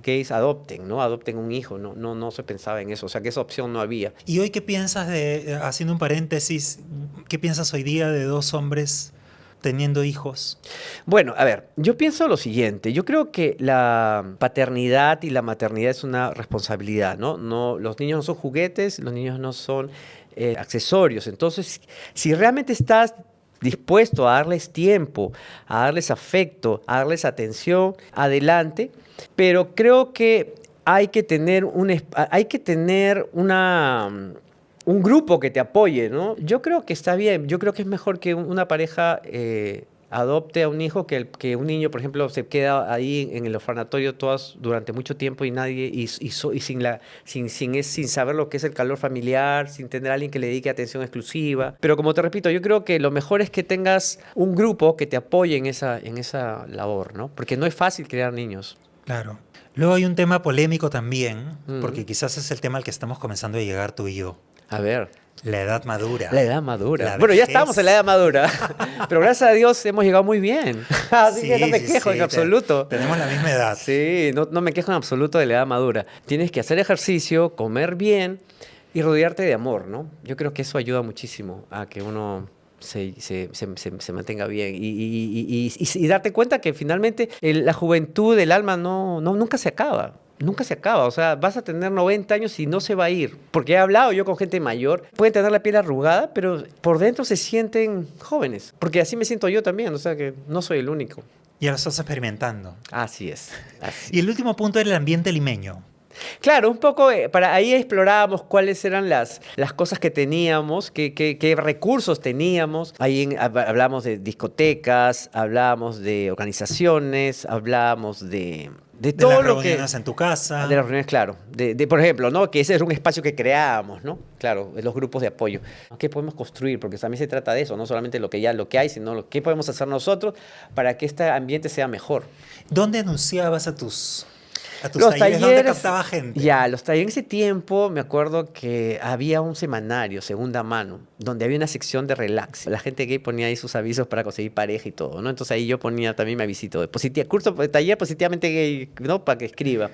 gays adopten, ¿no? Adopten un hijo, no se pensaba en eso, o sea que esa opción no había. ¿Y hoy qué piensas haciendo un paréntesis, qué piensas hoy día de dos hombres teniendo hijos? Bueno, a ver, yo pienso lo siguiente, yo creo que la paternidad y la maternidad es una responsabilidad, ¿no? Los niños no son juguetes, los niños no son accesorios, entonces si realmente estás dispuesto a darles tiempo, a darles afecto, a darles atención, adelante, pero creo que hay que tener un grupo que te apoye, ¿no? Yo creo que está bien, yo creo que es mejor que una pareja adopte a un hijo que un niño, por ejemplo, se queda ahí en el orfanatorio durante mucho tiempo y nadie sin saber lo que es el calor familiar, sin tener a alguien que le dedique atención exclusiva. Pero como te repito, yo creo que lo mejor es que tengas un grupo que te apoye en esa labor, ¿no? Porque no es fácil criar niños. Claro. Luego hay un tema polémico también, porque quizás es el tema al que estamos comenzando a llegar tú y yo. A ver. La edad madura. La edad madura. La Bueno, ya vejez. estamos en la edad madura. Pero gracias a Dios hemos llegado muy bien. Así que no me quejo en absoluto. Tenemos la misma edad. Sí, no me quejo en absoluto de la edad madura. Tienes que hacer ejercicio, comer bien y rodearte de amor, ¿no? Yo creo que eso ayuda muchísimo a que uno se mantenga bien y darte cuenta que finalmente la juventud del alma nunca se acaba. Nunca se acaba, o sea, vas a tener 90 años y no se va a ir. Porque he hablado yo con gente mayor, pueden tener la piel arrugada, pero por dentro se sienten jóvenes. Porque así me siento yo también, o sea que no soy el único. Ya lo estás experimentando. Así es. Y el último punto era el ambiente limeño. Claro, un poco, para ahí explorábamos cuáles eran las cosas que teníamos, qué recursos teníamos. Ahí hablamos de discotecas, hablábamos de organizaciones, hablábamos de todo las lo que... reuniones en tu casa. De las reuniones, claro. Por ejemplo, ¿no? Que ese es un espacio que creábamos, ¿no? Claro, los grupos de apoyo. ¿Qué podemos construir? Porque también se trata de eso, no solamente lo que hay, sino qué podemos hacer nosotros para que este ambiente sea mejor. ¿Dónde anunciabas a tus Los talleres? ¿Dónde captaba gente? Ya, los talleres. En ese tiempo me acuerdo que había un semanario, Segunda Mano, donde había una sección de relax. La gente gay ponía ahí sus avisos para conseguir pareja y todo, ¿no? Entonces ahí yo ponía también mi avisito de taller positivamente gay, ¿no? Para que escriba.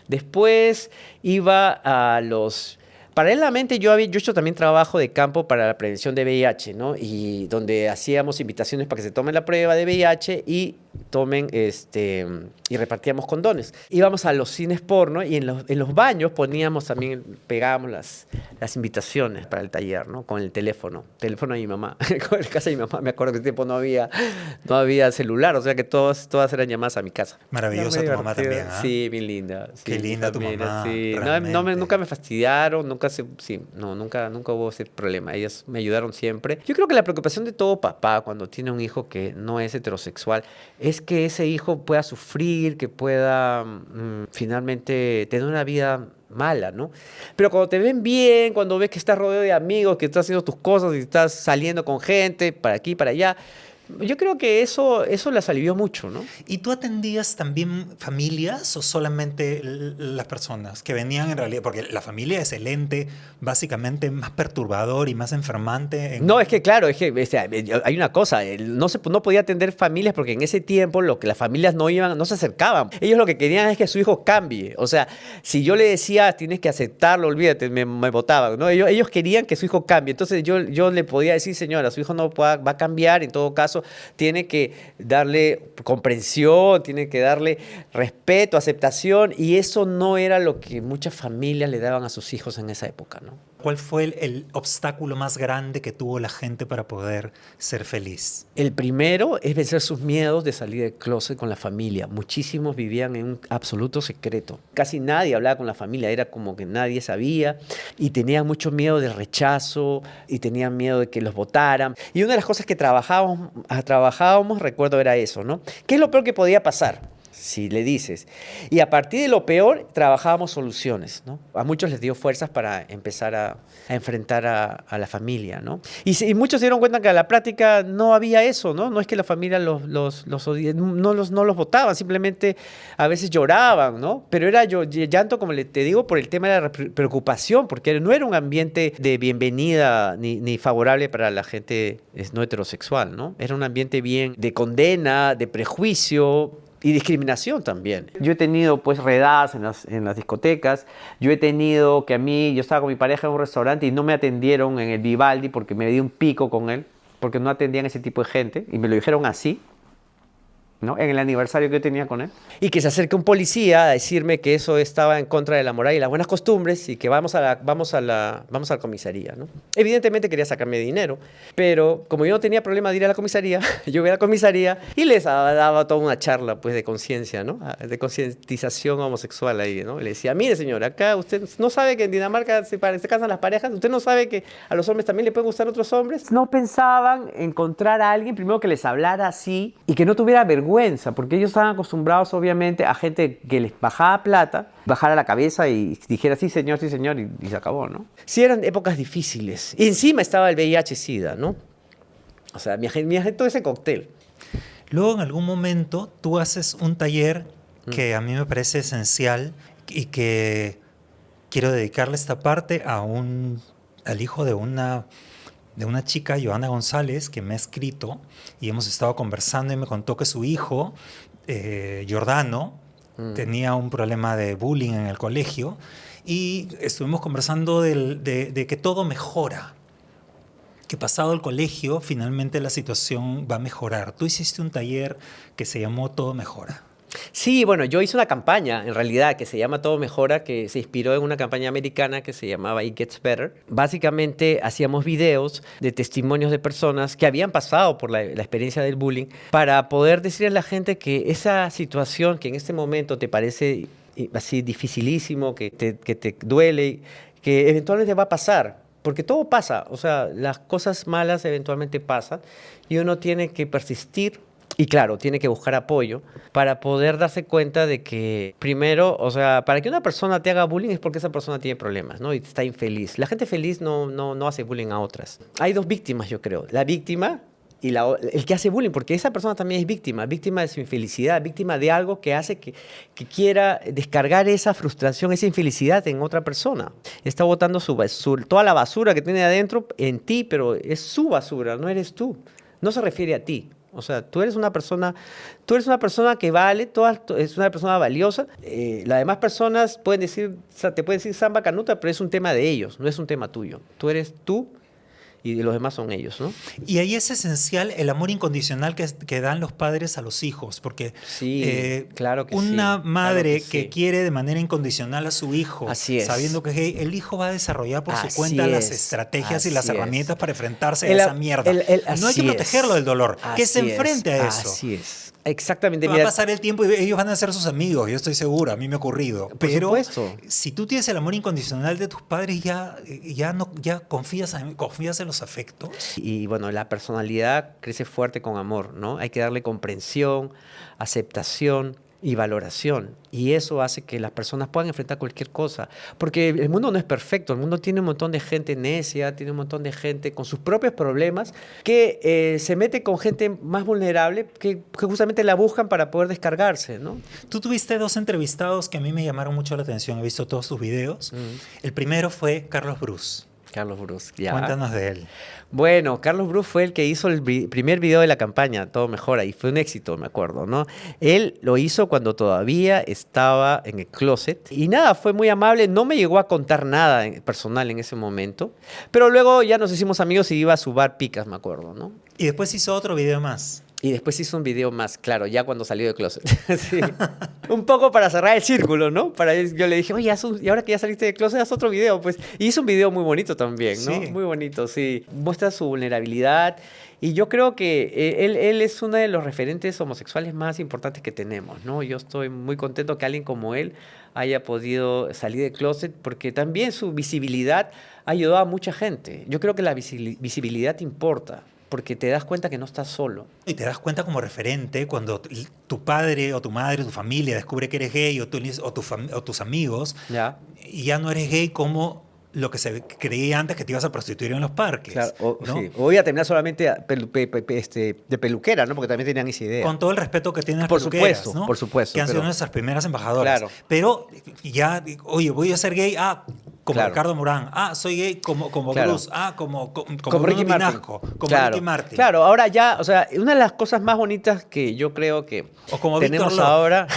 Después iba a los... Paralelamente yo he hecho también trabajo de campo para la prevención de VIH, ¿no? Y donde hacíamos invitaciones para que se tomen la prueba de VIH y tomen y repartíamos condones. Íbamos a los cines porno y en los baños pegábamos las invitaciones para el taller, ¿no? Con el teléfono de mi mamá. Con el casa de mi mamá, me acuerdo que en ese tiempo no había celular, o sea que todas eran llamadas a mi casa. Maravillosa tu mamá también, ¿ah? Sí, bien linda. Sí, Qué linda tu mamá, Sí. realmente. Nunca me fastidiaron, nunca hubo ese problema. Ellas me ayudaron siempre. Yo creo que la preocupación de todo papá cuando tiene un hijo que no es heterosexual es que ese hijo pueda sufrir, que pueda finalmente tener una vida mala, ¿no? Pero cuando te ven bien, cuando ves que estás rodeado de amigos, que estás haciendo tus cosas y estás saliendo con gente para aquí, para allá, yo creo que eso las alivió mucho, ¿no? ¿Y tú atendías también familias o solamente las personas que venían en realidad? Porque la familia es el ente básicamente más perturbador y más enfermante. No, es que claro, hay una cosa, no podía atender familias porque en ese tiempo las familias no se acercaban. Ellos lo que querían es que su hijo cambie. O sea, si yo le decía, tienes que aceptarlo, olvídate, me votaban, ¿no? Ellos querían que su hijo cambie. Entonces yo le podía decir, señora, su hijo va a cambiar, en todo caso, tiene que darle comprensión, tiene que darle respeto, aceptación, y eso no era lo que muchas familias le daban a sus hijos en esa época, ¿no? ¿cuál fue el obstáculo más grande que tuvo la gente para poder ser feliz? El primero es vencer sus miedos de salir del closet con la familia. Muchísimos vivían en un absoluto secreto. Casi nadie hablaba con la familia, era como que nadie sabía y tenían mucho miedo del rechazo y tenían miedo de que los votaran. Y una de las cosas que trabajábamos, recuerdo, era eso, ¿no? ¿Qué es lo peor que podía pasar? Si le dices. Y a partir de lo peor, trabajábamos soluciones, ¿no? A muchos les dio fuerzas para empezar a enfrentar a la familia, ¿no? Y muchos se dieron cuenta que a la práctica no había eso, ¿no? No es que la familia los no los votaban, simplemente a veces lloraban, ¿no? Pero era llanto, como te digo, por el tema de la preocupación, porque no era un ambiente de bienvenida ni favorable para la gente no heterosexual, ¿no? Era un ambiente bien de condena, de prejuicio y discriminación también. Yo he tenido pues redadas en las discotecas. Yo estaba con mi pareja en un restaurante y no me atendieron en el Vivaldi porque me di un pico con él, porque no atendían ese tipo de gente y me lo dijeron así, ¿no? En el aniversario que yo tenía con él. Y que se acerque un policía a decirme que eso estaba en contra de la moral y las buenas costumbres y que vamos a la comisaría, ¿no? Evidentemente quería sacarme dinero, pero como yo no tenía problema de ir a la comisaría, yo iba a la comisaría y les daba toda una charla pues de conciencia, ¿no? De concientización homosexual ahí, ¿no? Y le decía, mire señor, acá usted no sabe que en Dinamarca se casan las parejas, usted no sabe que a los hombres también le pueden gustar otros hombres. No pensaban encontrar a alguien primero que les hablara así y que no tuviera vergüenza, porque ellos estaban acostumbrados obviamente a gente que les bajaba plata, bajara la cabeza y dijera sí señor, y se acabó, ¿no? Sí, eran épocas difíciles. Y encima estaba el VIH-Sida, ¿no? O sea, mi agente todo ese cóctel. Luego, en algún momento, tú haces un taller que a mí me parece esencial y que quiero dedicarle esta parte al hijo de una chica, Joana González, que me ha escrito y hemos estado conversando y me contó que su hijo, Giordano, tenía un problema de bullying en el colegio y estuvimos conversando de que todo mejora, que pasado el colegio finalmente la situación va a mejorar. Tú hiciste un taller que se llamó Todo Mejora. Sí, bueno, yo hice una campaña, en realidad, que se llama Todo Mejora, que se inspiró en una campaña americana que se llamaba It Gets Better. Básicamente, hacíamos videos de testimonios de personas que habían pasado por la experiencia del bullying para poder decirle a la gente que esa situación que en este momento te parece así dificilísimo, que te duele, que eventualmente va a pasar. Porque todo pasa, o sea, las cosas malas eventualmente pasan y uno tiene que persistir. Y claro, tiene que buscar apoyo para poder darse cuenta de que, primero, o sea, para que una persona te haga bullying es porque esa persona tiene problemas, ¿no? Y está infeliz. La gente feliz no hace bullying a otras. Hay dos víctimas, yo creo. La víctima y el que hace bullying, porque esa persona también es víctima de su infelicidad, víctima de algo que hace que quiera descargar esa frustración, esa infelicidad en otra persona. Está botando toda la basura que tiene adentro en ti, pero es su basura, no eres tú. No se refiere a ti. O sea, tú eres una persona que vale, es una persona valiosa. Las demás personas te pueden decir samba canuta, pero es un tema de ellos, no es un tema tuyo. Tú eres tú y los demás son ellos, ¿no? Y ahí es esencial el amor incondicional que dan los padres a los hijos, porque sí, claro que una madre claro que quiere de manera incondicional a su hijo, sabiendo que es gay, el hijo va a desarrollar por su cuenta las estrategias y las herramientas para enfrentarse a esa mierda. No hay que protegerlo del dolor, que se enfrente a eso. Así es. Exactamente. Va a pasar el tiempo y ellos van a ser sus amigos, yo estoy seguro, a mí me ha ocurrido. Pero si tú tienes el amor incondicional de tus padres, ya confías en los afectos. Y bueno, la personalidad crece fuerte con amor, ¿no? Hay que darle comprensión, aceptación y valoración. Y eso hace que las personas puedan enfrentar cualquier cosa. Porque el mundo no es perfecto. El mundo tiene un montón de gente necia, tiene un montón de gente con sus propios problemas que se mete con gente más vulnerable que justamente la buscan para poder descargarse, ¿no? Tú tuviste 2 entrevistados que a mí me llamaron mucho la atención. He visto todos tus videos. El primero fue Carlos Bruce. Carlos Bruce, ya. Cuéntanos de él. Bueno, Carlos Bruce fue el que hizo el primer video de la campaña, Todo Mejora, y fue un éxito, me acuerdo, ¿no? Él lo hizo cuando todavía estaba en el closet y nada, fue muy amable, no me llegó a contar nada personal en ese momento, pero luego ya nos hicimos amigos y iba a su bar Picas, me acuerdo, ¿no? Y después hizo otro video más. Y después hizo un video más, claro, ya cuando salió de closet. Sí. Un poco para cerrar el círculo, ¿no? Yo le dije, oye, y ahora que ya saliste de closet, haz otro video, pues. Y hizo un video muy bonito también, ¿no? Sí. Muy bonito, sí. Muestra su vulnerabilidad. Y yo creo que él es uno de los referentes homosexuales más importantes que tenemos, ¿no? Yo estoy muy contento que alguien como él haya podido salir de closet, porque también su visibilidad ayudó a mucha gente. Yo creo que la visibilidad importa, porque te das cuenta que no estás solo. Y te das cuenta como referente cuando tu padre o tu madre o tu familia descubre que eres gay o tus amigos, ¿Ya? y ya no eres gay como lo que se creía antes, que te ibas a prostituir en los parques. Claro, ¿no? sí. O voy a terminar solamente de peluquera, ¿no? Porque también tenían esa idea. Con todo el respeto que tienen las Por peluqueras, supuesto, ¿no? por supuesto, Que han sido pero- nuestras primeras embajadoras. Claro. Pero ya, oye, voy a ser gay, como Claro. Ricardo Morán. Soy gay como Claro. Bruce. como Como Ricky Bruno Martin. Pinasco, como Claro, Ricky Martin. claro, ahora ya, o sea, una de las cosas más bonitas que yo creo que O como tenemos Víctor Love. ahora,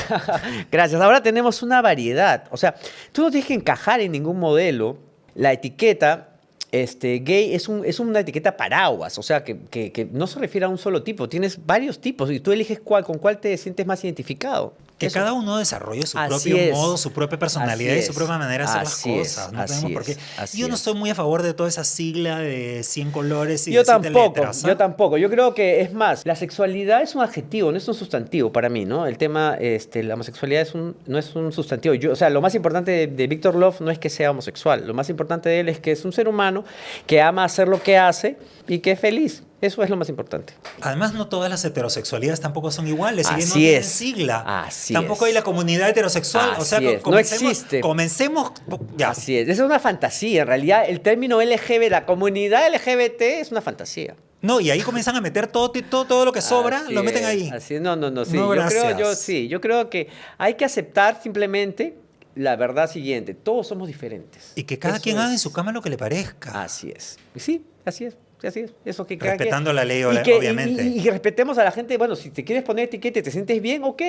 gracias, ahora tenemos una variedad. O sea, tú no tienes que encajar en ningún modelo. La etiqueta gay es una etiqueta paraguas, o sea, que no se refiere a un solo tipo. Tienes varios tipos y tú eliges con cuál te sientes más identificado. Que Eso. cada uno desarrolle su Así propio es. modo, su propia personalidad Así y su es. propia manera de hacer Así las es. cosas. No Así tenemos por qué. es. Así Yo no es. estoy muy a favor de toda esa sigla de 100 colores y Yo de 7 tampoco, letras. yo tampoco. Yo creo que es más, la sexualidad es un adjetivo, no es un sustantivo para mí, ¿no? El tema, la homosexualidad no es un sustantivo. O sea, lo más importante de Víctor Love no es que sea homosexual. Lo más importante de él es que es un ser humano que ama hacer lo que hace y que es feliz. Eso es lo más importante. Además, no todas las heterosexualidades tampoco son iguales. Si bien no Así tienen es. sigla. Así Tampoco es. hay la comunidad heterosexual. O sea, Así es. No existe. Comencemos. Ya. Así es. Es una fantasía. En realidad, el término LGBT, la comunidad LGBT es una fantasía. No, y ahí comienzan a meter todo lo que sobra, Así lo meten es, ahí. Así es. No, sí. No, gracias. Yo creo que hay que aceptar simplemente la verdad siguiente. Todos somos diferentes. Y que cada Eso quien haga en es. su cama lo que le parezca. Así es. Y sí, así es. Así es. Eso que cada Respetando quien- la ley, y que- obviamente. Y que respetemos a la gente. Bueno, si te quieres poner etiqueta y te sientes bien, ok.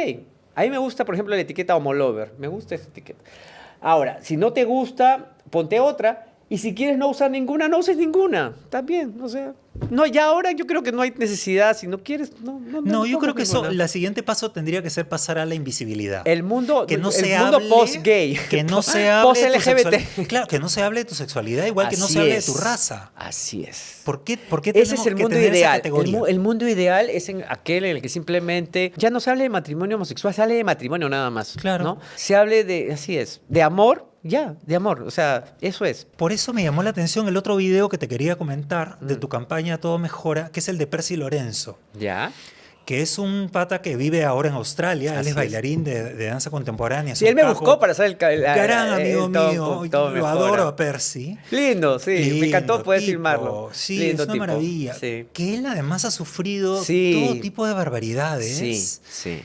A mí me gusta, por ejemplo, la etiqueta homolover. Me gusta esa etiqueta. Ahora, si no te gusta, ponte otra. Y si quieres no usar ninguna, no uses ninguna. Está bien, o sea. No, ya ahora yo creo que no hay necesidad. Si no quieres, No, yo creo que eso, ninguna. el siguiente paso tendría que ser pasar a la invisibilidad. El mundo, que no el se mundo hable, post-gay. que no se hable de tu Post-LGBT. sexualidad. Claro, que no se hable de tu sexualidad, igual que no Así se hable es. de tu raza. Así es. ¿Por qué Ese tenemos es el que mundo tener esa ideal. categoría? El mundo ideal es aquel en el que simplemente ya no se hable de matrimonio homosexual, se hable de matrimonio nada más. Claro. ¿no? Se hable de, así es, de amor, ya, de amor. O sea, eso es. Por eso me llamó la atención el otro video que te quería comentar de tu campaña Todo Mejora, que es el de Percy Lorenzo, Ya. que es un pata que vive ahora en Australia. Él Así es es. bailarín de danza contemporánea. es Sí, un él me capo. buscó para hacer Gran amigo mío, todo lo mejora. adoro a Percy. Lindo, sí, me Lindo encantó poder tipo. filmarlo. Sí, Lindo es una tipo. maravilla. Sí. Que él además ha sufrido Sí. todo tipo de barbaridades, Sí, sí.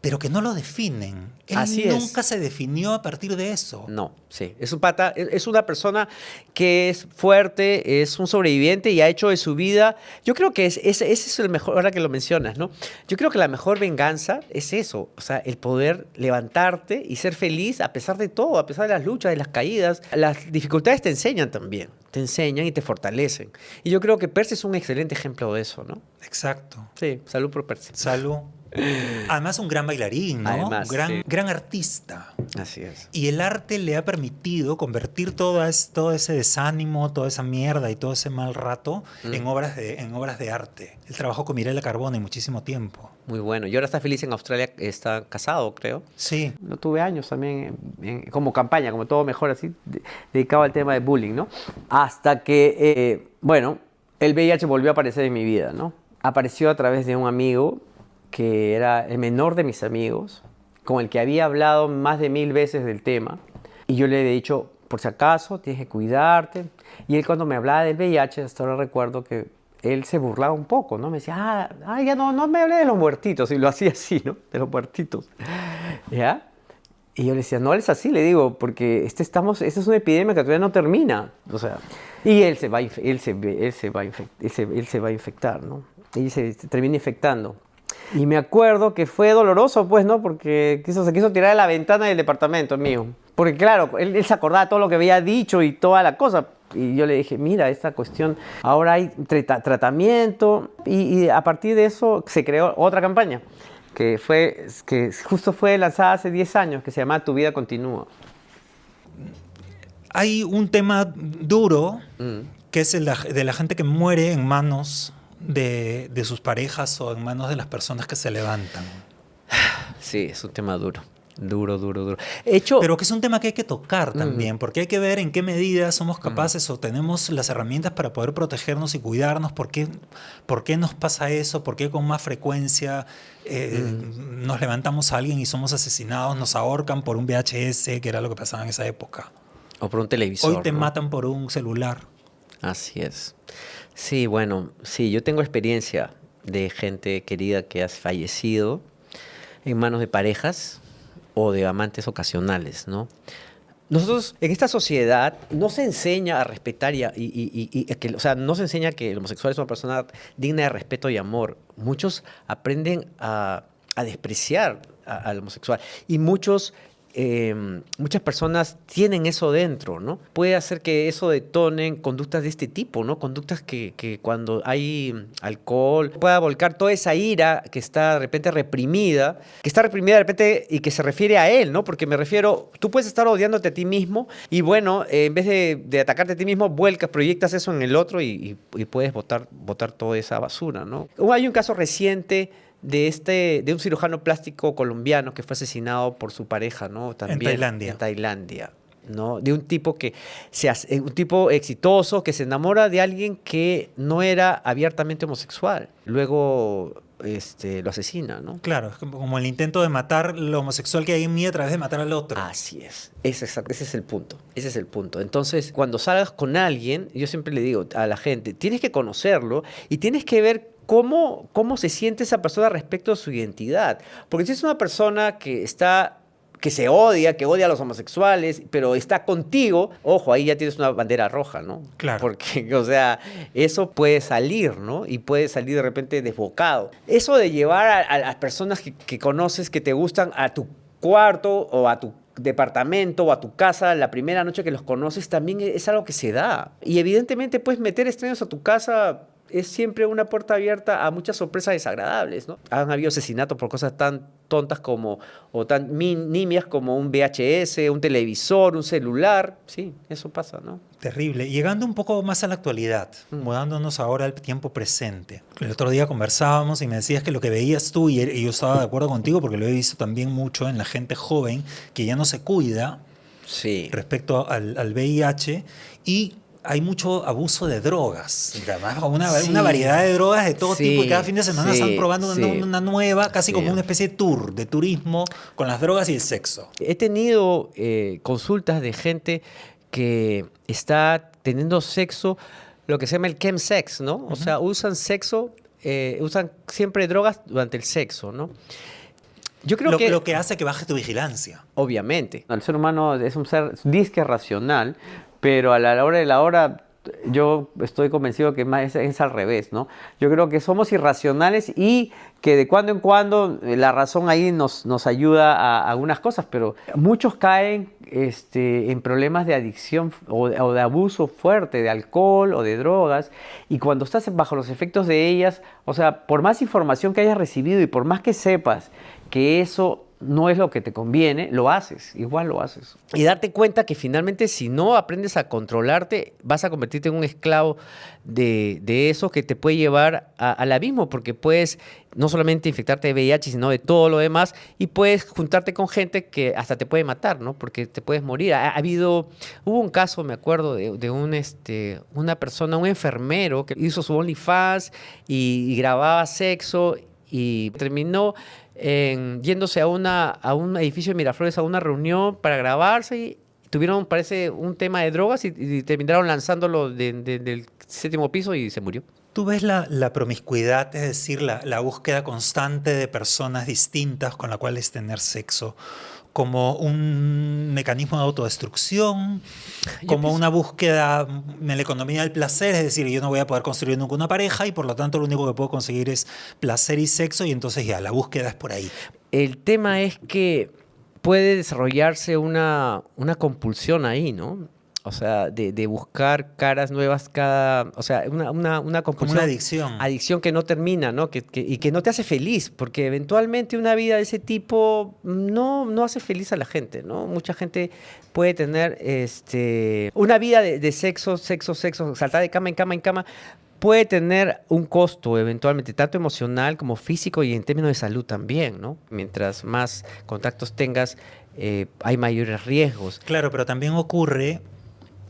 pero que no lo definen. Él Así es. nunca se definió a partir de eso. No, sí. Es un pata, es una persona que es fuerte, es un sobreviviente y ha hecho de su vida. Yo creo que ese es el mejor, ahora que lo mencionas, ¿no? Yo creo que la mejor venganza es eso. O sea, el poder levantarte y ser feliz a pesar de todo, a pesar de las luchas, de las caídas. Las dificultades te enseñan también. Te enseñan y te fortalecen. Y yo creo que Percy es un excelente ejemplo de eso, ¿no? Exacto. Sí, salud por Percy. Salud. Además, un gran bailarín, ¿no? Además, sí. Gran artista. Así es. Y el arte le ha permitido convertir todo ese desánimo, toda esa mierda y todo ese mal rato en obras de arte. Él trabajó con Mirella Carbone muchísimo tiempo. Muy bueno. Y ahora está feliz en Australia, está casado, creo. Sí. Lo tuve años también como campaña, como todo mejor así, dedicado al tema de bullying, ¿no? Hasta que, bueno, el VIH volvió a aparecer en mi vida, ¿no? Apareció a través de un amigo que era el menor de mis amigos, con el que había hablado más de 1000 veces del tema. Y yo le he dicho, por si acaso, tienes que cuidarte. Y él cuando me hablaba del VIH, hasta ahora recuerdo que él se burlaba un poco, ¿no? Me decía, ya no me hablé de los muertitos. Y lo hacía así, ¿no? De los muertitos. ¿Ya? Y yo le decía, no hables así, le digo, porque esta es una epidemia que todavía no termina. O sea, y él se va a infectar, ¿no? Y se termina infectando. Y me acuerdo que fue doloroso, pues, ¿no? Porque se quiso tirar de la ventana del departamento mío. Porque claro, él se acordaba de todo lo que había dicho y toda la cosa. Y yo le dije, mira, esta cuestión, ahora hay tratamiento. Y a partir de eso se creó otra campaña, que justo fue lanzada hace 10 años, que se llama Tu vida continúa. Hay un tema duro, que es el de la gente que muere en manos de sus parejas o en manos de las personas que se levantan. Sí, es un tema duro. Duro. Pero que es un tema que hay que tocar también, porque hay que ver en qué medida somos capaces o tenemos las herramientas para poder protegernos y cuidarnos. ¿Por qué nos pasa eso? ¿Por qué con más frecuencia nos levantamos a alguien y somos asesinados, nos ahorcan por un VHS, que era lo que pasaba en esa época? O por un televisor. Hoy te ¿no? matan por un celular. Así es. Sí, bueno, sí, yo tengo experiencia de gente querida que ha fallecido en manos de parejas o de amantes ocasionales, ¿no? Nosotros, en esta sociedad, no se enseña a respetar o sea, no se enseña que el homosexual es una persona digna de respeto y amor. Muchos aprenden a despreciar al homosexual y muchas personas tienen eso dentro, ¿no? Puede hacer que eso detonen conductas de este tipo, ¿no? Conductas que cuando hay alcohol pueda volcar toda esa ira que está de repente reprimida, de repente y que se refiere a él, ¿no? Porque me refiero, tú puedes estar odiándote a ti mismo y bueno, en vez de atacarte a ti mismo, proyectas eso en el otro y puedes botar toda esa basura, ¿no? Hay un caso reciente de un cirujano plástico colombiano que fue asesinado por su pareja, ¿no? También en Tailandia, ¿no? De un tipo un tipo exitoso que se enamora de alguien que no era abiertamente homosexual. Luego lo asesina, ¿no? Claro, es como el intento de matar lo homosexual que hay en mí a través de matar al otro. Así es. Ese es el punto. Ese es el punto. Entonces, cuando salgas con alguien, yo siempre le digo a la gente, tienes que conocerlo y tienes que ver cómo se siente esa persona respecto a su identidad. Porque si es una persona que odia a los homosexuales, pero está contigo, ojo, ahí ya tienes una bandera roja, ¿no? Claro. Porque, o sea, eso puede salir, ¿no? Y puede salir de repente desbocado. Eso de llevar a las personas que conoces, que te gustan, a tu cuarto o a tu departamento o a tu casa la primera noche que los conoces, también es algo que se da. Y evidentemente puedes meter extraños a tu casa. Es siempre una puerta abierta a muchas sorpresas desagradables, ¿no? Han habido asesinatos por cosas tan tontas o tan nimias como un VHS, un televisor, un celular. Sí, eso pasa, ¿no? Terrible. Llegando un poco más a la actualidad, mudándonos ahora al tiempo presente. El otro día conversábamos y me decías que lo que veías tú, y yo estaba de acuerdo contigo porque lo he visto también mucho en la gente joven que ya no se cuida respecto al VIH y hay mucho abuso de drogas. Además, una variedad de drogas de todo tipo. Y cada fin de semana están probando una nueva, casi como una especie de tour, de turismo con las drogas y el sexo. He tenido consultas de gente que está teniendo sexo, lo que se llama el chemsex, ¿no? O sea, usan siempre drogas durante el sexo, ¿no? Yo creo que lo que hace que baje tu vigilancia. Obviamente. El ser humano es un ser disque racional, pero a la hora de la hora yo estoy convencido que es al revés, ¿no? Yo creo que somos irracionales y que de cuando en cuando la razón ahí nos ayuda a algunas cosas, pero muchos caen en problemas de adicción o de abuso fuerte de alcohol o de drogas, y cuando estás bajo los efectos de ellas, o sea, por más información que hayas recibido y por más que sepas que eso no es lo que te conviene, igual lo haces. Y darte cuenta que finalmente si no aprendes a controlarte, vas a convertirte en un esclavo de eso que te puede llevar al abismo, porque puedes no solamente infectarte de VIH, sino de todo lo demás, y puedes juntarte con gente que hasta te puede matar, ¿no? Porque te puedes morir. Hubo un caso, me acuerdo, de una persona, un enfermero, que hizo su OnlyFans y grababa sexo y terminó yéndose a un edificio de Miraflores a una reunión para grabarse y tuvieron, parece, un tema de drogas y terminaron lanzándolo del 7º piso y se murió. ¿Tú ves la promiscuidad, es decir, la búsqueda constante de personas distintas con las cuales tener sexo, como un mecanismo de autodestrucción, como una búsqueda en la economía del placer? Es decir, yo no voy a poder construir nunca una pareja y por lo tanto lo único que puedo conseguir es placer y sexo, y entonces ya, la búsqueda es por ahí. El tema es que puede desarrollarse una compulsión ahí, ¿no? O sea, de buscar caras nuevas o sea, una Como compulsión. una adicción. Adicción que no termina, ¿no? Y que no te hace feliz, porque eventualmente una vida de ese tipo no hace feliz a la gente, ¿no? Mucha gente puede tener una vida de sexo, saltar de cama en cama en cama, puede tener un costo eventualmente, tanto emocional como físico y en términos de salud también, ¿no? Mientras más contactos tengas, hay mayores riesgos. Claro, pero también ocurre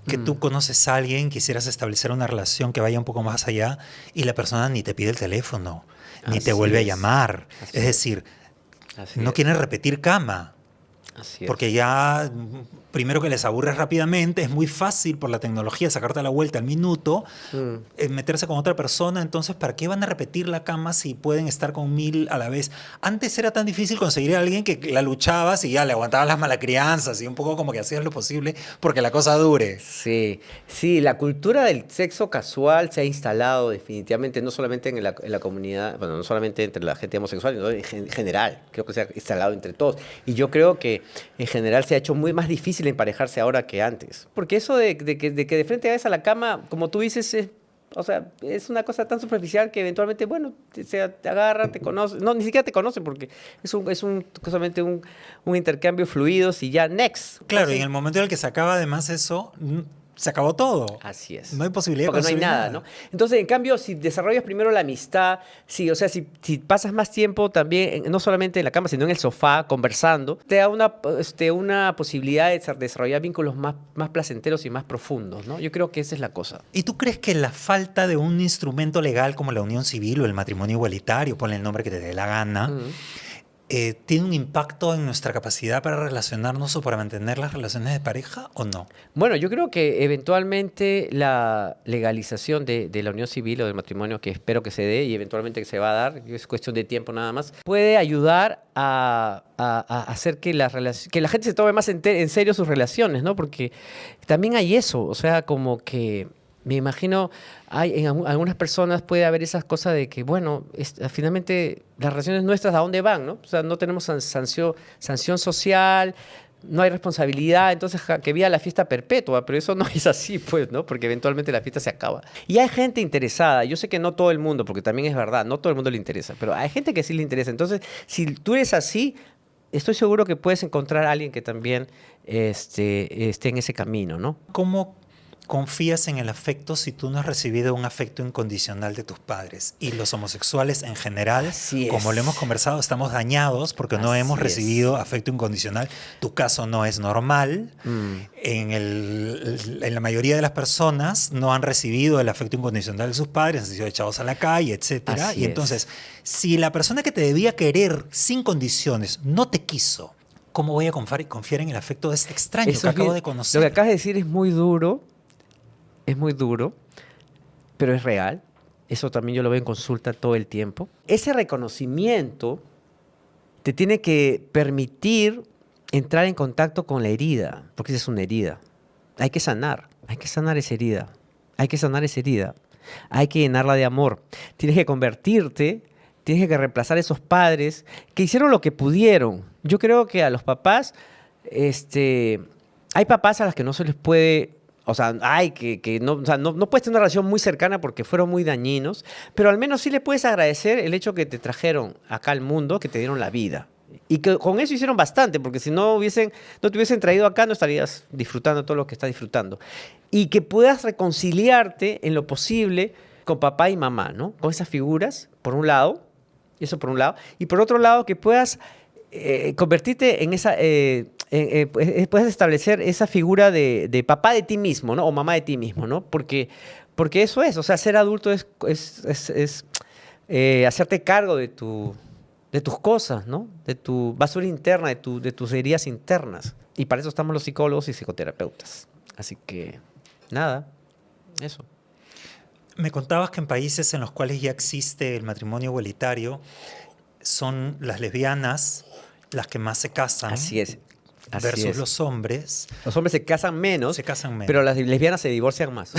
que tú conoces a alguien, quisieras establecer una relación que vaya un poco más allá y la persona ni te pide el teléfono, ni te Así vuelve a es. llamar. Así Es es. decir, Así no es. quieren repetir cama. Así es. Porque ya, primero que les aburres rápidamente, es muy fácil por la tecnología sacarte la vuelta al minuto, meterse con otra persona. Entonces, ¿para qué van a repetir la cama si pueden estar con 1000 a la vez? Antes era tan difícil conseguir a alguien que la luchabas y ya le aguantabas las malacrianzas y un poco como que hacías lo posible porque la cosa dure. Sí, sí, la cultura del sexo casual se ha instalado definitivamente, no solamente en la comunidad, bueno, no solamente entre la gente homosexual, sino en general, creo que se ha instalado entre todos. Y yo creo que en general se ha hecho muy más difícil emparejarse ahora que antes. Porque eso de que de frente vayas a la cama, como tú dices, o sea, es una cosa tan superficial que eventualmente, bueno, te agarran, te conocen. No, ni siquiera te conocen porque solamente un intercambio de fluidos y ya, next. Claro, y Así. en el momento en el que se acaba además eso, se acabó todo. Así es. No hay posibilidad de Porque no hay construir nada, ¿no? Entonces, en cambio, si desarrollas primero la amistad, sí, o sea, si pasas más tiempo también, no solamente en la cama, sino en el sofá, conversando, te da una posibilidad de desarrollar vínculos más placenteros y más profundos, ¿no? Yo creo que esa es la cosa. ¿Y tú crees que la falta de un instrumento legal como la unión civil o el matrimonio igualitario, ponle el nombre que te dé la gana, tiene un impacto en nuestra capacidad para relacionarnos o para mantener las relaciones de pareja o no? Bueno, yo creo que eventualmente la legalización de la unión civil o del matrimonio, que espero que se dé y eventualmente que se va a dar, es cuestión de tiempo nada más, puede ayudar a hacer que la gente se tome más en serio sus relaciones, ¿no? Porque también hay eso, o sea, como que me imagino, en algunas personas puede haber esas cosas de que, bueno, finalmente las relaciones nuestras, ¿a dónde van, no? O sea, no tenemos sanción social, no hay responsabilidad, entonces que viva la fiesta perpetua, pero eso no es así, pues, ¿no? Porque eventualmente la fiesta se acaba. Y hay gente interesada, yo sé que no todo el mundo, porque también es verdad, no todo el mundo le interesa, pero hay gente que sí le interesa. Entonces, si tú eres así, estoy seguro que puedes encontrar a alguien que también esté en ese camino, ¿no? ¿Cómo confías en el afecto si tú no has recibido un afecto incondicional de tus padres? Y los homosexuales en general, Así como es. lo hemos conversado, estamos dañados porque no Así hemos es. recibido afecto incondicional. Tu caso no es normal. En la mayoría de las personas no han recibido el afecto incondicional de sus padres, han sido echados a la calle, etcétera. Así Y es. entonces, si la persona que te debía querer sin condiciones no te quiso, ¿cómo voy a confiar en el afecto de este extraño Eso que es acabo bien- de conocer? Lo que acabas de decir es muy duro, pero es real. Eso también yo lo veo en consulta todo el tiempo. Ese reconocimiento te tiene que permitir entrar en contacto con la herida, porque esa es una herida. Hay que sanar esa herida. Hay que sanar esa herida. Hay que llenarla de amor. Tienes que tienes que reemplazar a esos padres que hicieron lo que pudieron. Yo creo que a los papás, hay papás a los que no se les puede, o sea, no puedes tener una relación muy cercana porque fueron muy dañinos, pero al menos sí le puedes agradecer el hecho que te trajeron acá al mundo, que te dieron la vida. Y que con eso hicieron bastante, porque si no te hubiesen traído acá, no estarías disfrutando todo lo que estás disfrutando. Y que puedas reconciliarte en lo posible con papá y mamá, ¿no? Con esas figuras, por un lado, y por otro lado, que puedas convertirte en puedes establecer esa figura de papá de ti mismo, ¿no? O mamá de ti mismo, ¿no? Porque eso es, o sea, ser adulto es hacerte cargo de tus cosas, ¿no? De tu basura interna, de tus heridas internas. Y para eso estamos los psicólogos y psicoterapeutas. Así que, nada, eso. Me contabas que en países en los cuales ya existe el matrimonio igualitario, son las lesbianas las que más se casan. Así es. Así Versus es. los hombres. Los hombres se casan menos, Pero las lesbianas se divorcian más.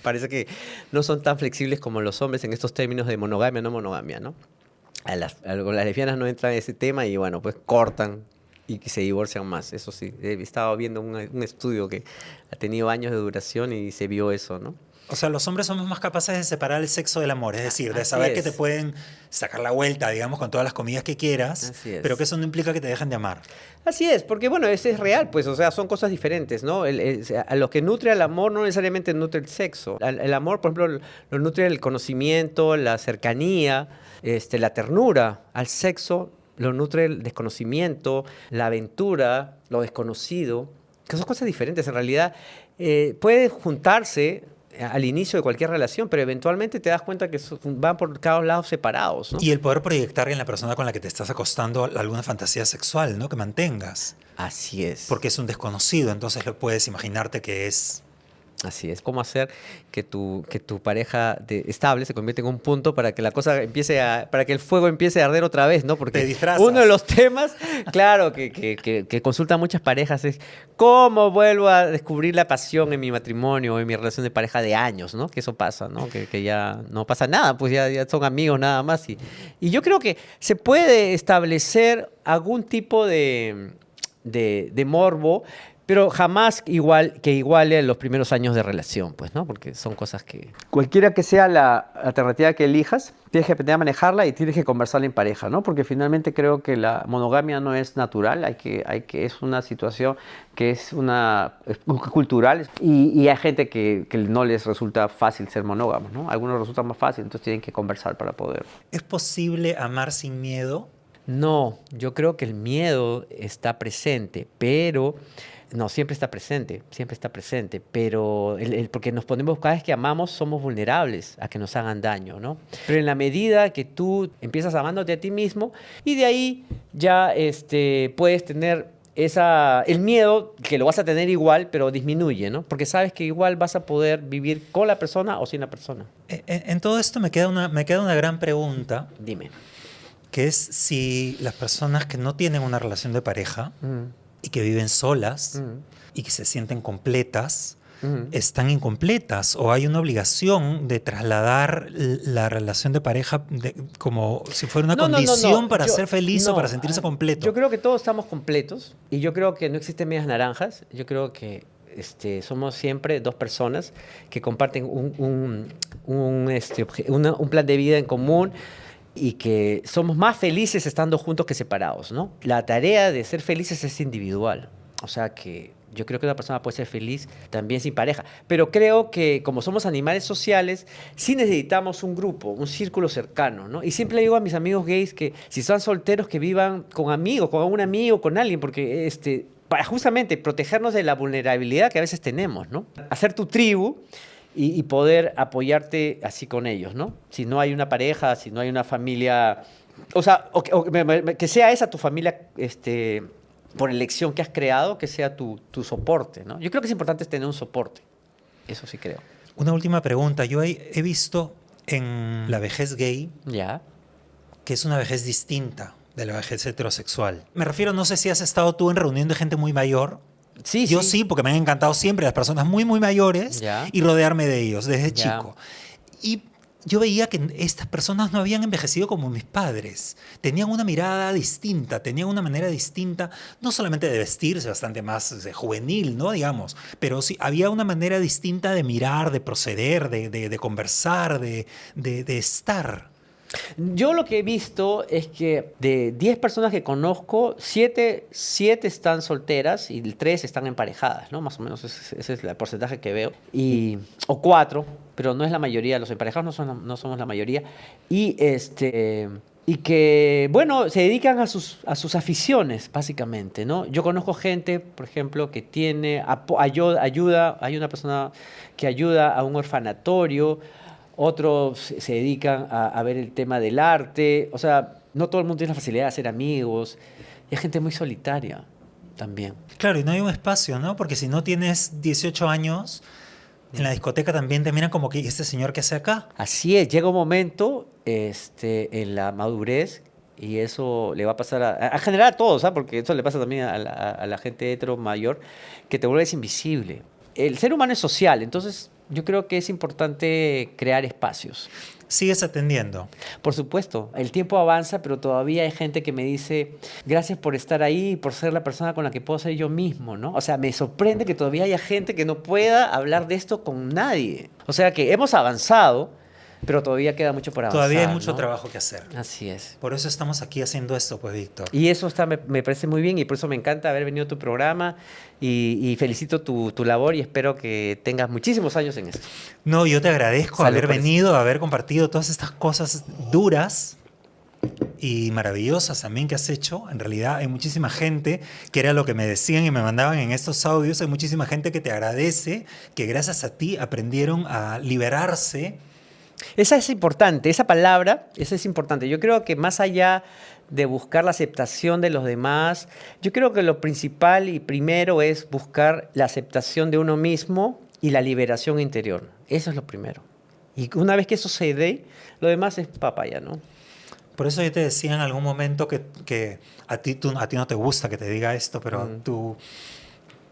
Parece que no son tan flexibles como los hombres en estos términos de monogamia o no monogamia, ¿no? Las lesbianas no entran en ese tema y bueno, pues cortan y que se divorcian más. Eso sí, he estado viendo un estudio que ha tenido años de duración y se vio eso, ¿no? O sea, los hombres somos más capaces de separar el sexo del amor, es decir, de Así saber que es. te pueden sacar la vuelta, digamos, con todas las comidas que quieras, Así es. pero que eso no implica que te dejen de amar. Así es, porque bueno, ese es real, pues, o sea, son cosas diferentes, ¿no? A lo que nutre al amor no necesariamente nutre el sexo. El amor, por ejemplo, lo nutre el conocimiento, la cercanía, la ternura. Al sexo lo nutre el desconocimiento, la aventura, lo desconocido, que son cosas diferentes. En realidad, pueden juntarse al inicio de cualquier relación, pero eventualmente te das cuenta que van por cada lados separados, ¿no? Y el poder proyectar en la persona con la que te estás acostando alguna fantasía sexual, ¿no? Que mantengas. Así es. Porque es un desconocido, entonces lo puedes imaginarte que es... Así es, cómo hacer que tu pareja estable se convierta en un punto para que la cosa para que el fuego empiece a arder otra vez, ¿no? Porque Te disfrazas. uno de los temas, claro, que consultan muchas parejas es cómo vuelvo a descubrir la pasión en mi matrimonio, en mi relación de pareja de años, ¿no? Que eso pasa, ¿no? Que ya no pasa nada, pues ya son amigos nada más. Y yo creo que se puede establecer algún tipo de morbo, pero jamás iguale a los primeros años de relación, pues, ¿no? Porque son cosas que... Cualquiera que sea la alternativa que elijas, tienes que aprender a manejarla y tienes que conversarla en pareja, ¿no? Porque finalmente creo que la monogamia no es natural, es una situación que es cultural y hay gente que no les resulta fácil ser monógamos, ¿no? A algunos resulta más fácil, entonces tienen que conversar para poder. ¿Es posible amar sin miedo? No, yo creo que el miedo está presente, pero... No, siempre está presente, pero porque nos ponemos, cada vez que amamos, somos vulnerables a que nos hagan daño, ¿no? Pero en la medida que tú empiezas amándote a ti mismo, y de ahí ya puedes tener el miedo, que lo vas a tener igual, pero disminuye, ¿no? Porque sabes que igual vas a poder vivir con la persona o sin la persona. En todo esto me queda una gran pregunta, Dime. que es si las personas que no tienen una relación de pareja Mm, y que viven solas mm, y que se sienten completas, mm. están incompletas o hay una obligación de trasladar la relación de pareja como si fuera una condición para ser feliz o para sentirse completo. Yo creo que todos estamos completos y yo creo que no existen medias naranjas. Yo creo que somos siempre dos personas que comparten un plan de vida en común y que somos más felices estando juntos que separados, ¿no? La tarea de ser felices es individual. O sea que yo creo que una persona puede ser feliz también sin pareja. Pero creo que como somos animales sociales, sí necesitamos un grupo, un círculo cercano, ¿no? Y siempre le digo a mis amigos gays que si están solteros, que vivan con amigos, con un amigo, con alguien, porque para justamente protegernos de la vulnerabilidad que a veces tenemos, ¿no? Hacer tu tribu y poder apoyarte así con ellos, ¿no? Si no hay una pareja, si no hay una familia, o sea, que sea esa tu familia, por elección que has creado, que sea tu soporte, ¿no? Yo creo que es importante tener un soporte, eso sí creo. Una última pregunta. Yo he visto en la vejez gay Ya. que es una vejez distinta de la vejez heterosexual. Me refiero, no sé si has estado tú en reunión de gente muy mayor. Sí, Yo sí, porque me han encantado siempre las personas muy, muy mayores Ya. y rodearme de ellos desde Ya. chico. Y yo veía que estas personas no habían envejecido como mis padres. Tenían una mirada distinta, tenían una manera distinta, no solamente de vestirse, bastante más juvenil, ¿no? Digamos, pero sí, había una manera distinta de mirar, de proceder, de conversar, de estar. Yo lo que he visto es que de 10 personas que conozco, 7 están solteras y 3 están emparejadas, ¿no? Más o menos ese es el porcentaje que veo. O 4, pero no es la mayoría. Los emparejados no somos la mayoría. Y que, bueno, se dedican a sus aficiones, básicamente, ¿no? Yo conozco gente, por ejemplo, que tiene ayuda. Hay una persona que ayuda a un orfanatorio. Otros se dedican a ver el tema del arte. O sea, no todo el mundo tiene la facilidad de hacer amigos. Y hay gente muy solitaria también. Claro, y no hay un espacio, ¿no? Porque si no tienes 18 años, en la discoteca también te miran como que, ¿y este señor qué hace acá? Así es, llega un momento en la madurez, y eso le va a pasar a general a todos, ¿sabes? Porque eso le pasa también a la gente hetero mayor, que te vuelves invisible. el ser humano es social, entonces yo creo que es importante crear espacios. ¿Sigues atendiendo? Por supuesto, el tiempo avanza, pero todavía hay gente que me dice, gracias por estar ahí y por ser la persona con la que puedo ser yo mismo, ¿no? O sea, me sorprende que todavía haya gente que no pueda hablar de esto con nadie. O sea, que hemos avanzado, pero todavía queda mucho por avanzar. Todavía hay mucho ¿no? trabajo que hacer. Así es. Por eso estamos aquí haciendo esto, pues, Víctor. Y eso me parece muy bien y por eso me encanta haber venido a tu programa y felicito tu labor y espero que tengas muchísimos años en esto. No, yo te agradezco Salud haber por eso. venido, haber compartido todas estas cosas duras y maravillosas también que has hecho. En realidad hay muchísima gente, que era lo que me decían y me mandaban en estos audios, hay muchísima gente que te agradece, que gracias a ti aprendieron a liberarse. Esa es importante, esa palabra, esa es importante. Yo creo que más allá de buscar la aceptación de los demás, yo creo que lo principal y primero es buscar la aceptación de uno mismo y la liberación interior. Eso es lo primero. Y una vez que eso se dé, lo demás es papaya, ¿no? Por eso yo te decía en algún momento que a ti no te gusta que te diga esto, pero tú...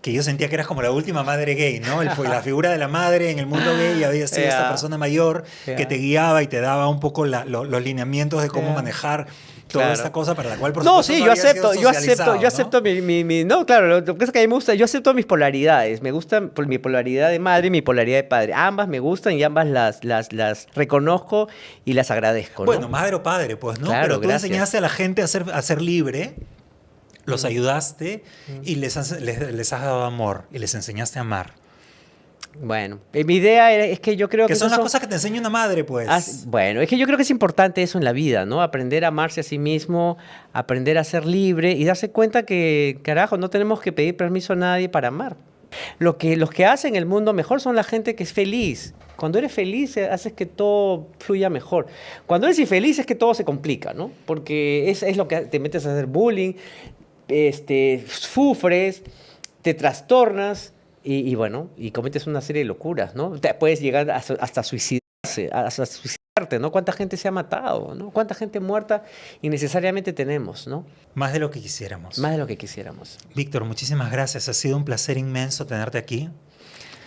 que yo sentía que eras como la última madre gay, ¿no? La figura de la madre en el mundo gay había sido esta persona mayor que te guiaba y te daba un poco los lineamientos de cómo manejar toda Claro. esta cosa para la cual, por No, supuesto, sí, no yo habías sido acepto, yo socializado, acepto ¿no? no, claro, lo que pasa es que a mí me gusta, yo acepto mis polaridades, me gusta mi polaridad de madre y mi polaridad de padre, ambas me gustan y ambas las reconozco y las agradezco, ¿no? Bueno, madre o padre, pues, ¿no? Claro, Pero tú gracias. enseñaste a la gente a ser libre, los ayudaste y les has dado amor y les enseñaste a amar. Bueno, mi idea es que yo creo que Que son esas las cosas que te enseña una madre, pues. Bueno, es que yo creo que es importante eso en la vida, ¿no? Aprender a amarse a sí mismo, aprender a ser libre y darse cuenta que, carajo, no tenemos que pedir permiso a nadie para amar. Los que hacen el mundo mejor son la gente que es feliz. Cuando eres feliz, haces que todo fluya mejor. Cuando eres infeliz es que todo se complica, ¿no? Porque es lo que te metes a hacer bullying, sufres, te trastornas y bueno, y cometes una serie de locuras, ¿no? Te puedes llegar hasta suicidarse, hasta suicidarte, ¿no? ¿Cuánta gente se ha matado, ¿no? ¿Cuánta gente muerta innecesariamente tenemos, ¿no? Más de lo que quisiéramos. Más de lo que quisiéramos. Víctor, muchísimas gracias. Ha sido un placer inmenso tenerte aquí.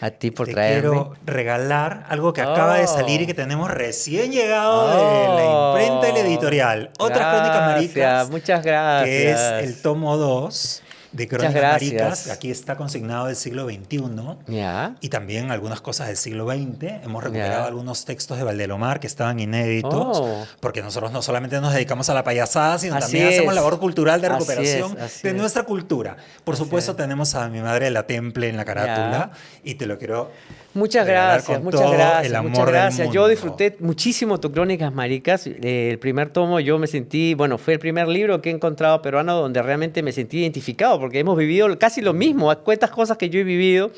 A ti por Te traerme. quiero regalar algo que acaba de salir y que tenemos recién llegado de la imprenta y la editorial. Otras Crónicas Maricas. Muchas gracias. Que es el tomo 2 de Crónicas gracias. Maricas. Aquí está consignado del siglo XXI. Ya. Y también algunas cosas del siglo XX. Hemos recuperado Ya. algunos textos de Valdelomar que estaban inéditos. Oh. Porque nosotros no solamente nos dedicamos a la payasada, sino Así también hacemos es. labor cultural de Así recuperación es, de es. nuestra cultura. Por supuesto, tenemos a mi madre la Temple en la carátula. Y te lo quiero Muchas regalar gracias, con muchas todo gracias, el amor muchas del gracias. Yo mundo. disfruté muchísimo tu Crónicas Maricas. El primer tomo yo me sentí, bueno, fue el primer libro que he encontrado peruano donde realmente me sentí identificado porque hemos vivido casi lo mismo, cuántas cosas que yo he vivido.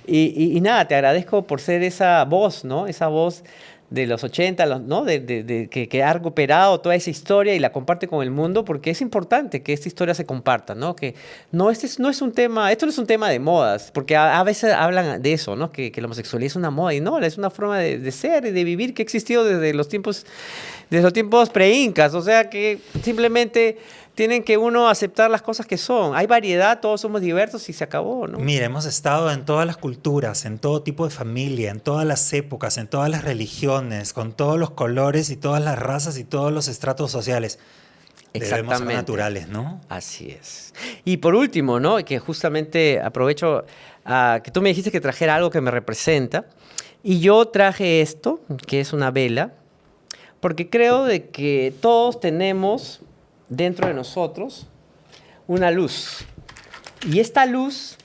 Y nada, te agradezco por ser esa voz, ¿no? Esa voz de los 80, ¿no? Que ha recuperado toda esa historia y la comparte con el mundo, porque es importante que esta historia se comparta, ¿no? Que no, esto no es un tema de modas, porque a veces hablan de eso, ¿no? Que la homosexualidad es una moda, y no, es una forma de ser y de vivir que ha existido desde los tiempos pre-incas, o sea que simplemente tienen que uno aceptar las cosas que son. Hay variedad, todos somos diversos y se acabó, ¿no? Mira, hemos estado en todas las culturas, en todo tipo de familia, en todas las épocas, en todas las religiones, con todos los colores y todas las razas y todos los estratos sociales. Debemos ser Exactamente. naturales, ¿no? Así es. Y por último, ¿no? Que justamente aprovecho que tú me dijiste que trajera algo que me representa. Y yo traje esto, que es una vela, porque creo de que todos tenemos dentro de nosotros una luz. Y esta luz,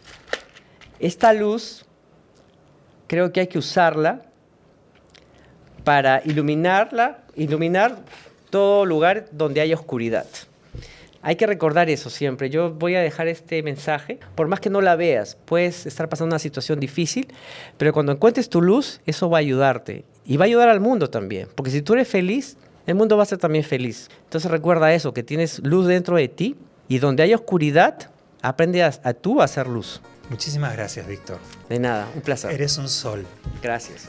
creo que hay que usarla para iluminar todo lugar donde haya oscuridad. Hay que recordar eso siempre. Yo voy a dejar este mensaje. Por más que no la veas, puedes estar pasando una situación difícil, pero cuando encuentres tu luz, eso va a ayudarte. Y va a ayudar al mundo también. Porque si tú eres feliz, el mundo va a ser también feliz. Entonces recuerda eso, que tienes luz dentro de ti y donde hay oscuridad, aprende a tú a hacer luz. Muchísimas gracias, Víctor. De nada, un placer. Eres un sol. Gracias.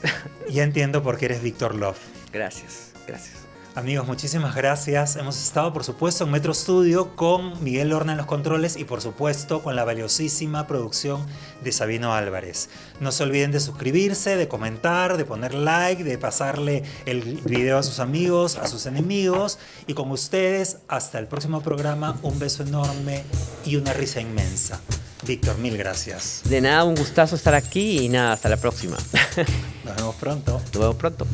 Ya entiendo por qué eres Víctor Love. Gracias, gracias. Amigos, muchísimas gracias. Hemos estado, por supuesto, en Metro Studio con Miguel Horna en los controles y, por supuesto, con la valiosísima producción de Sabino Álvarez. No se olviden de suscribirse, de comentar, de poner like, de pasarle el video a sus amigos, a sus enemigos. Y con ustedes, hasta el próximo programa. Un beso enorme y una risa inmensa. Víctor, mil gracias. De nada, un gustazo estar aquí y nada, hasta la próxima. Nos vemos pronto. Nos vemos pronto.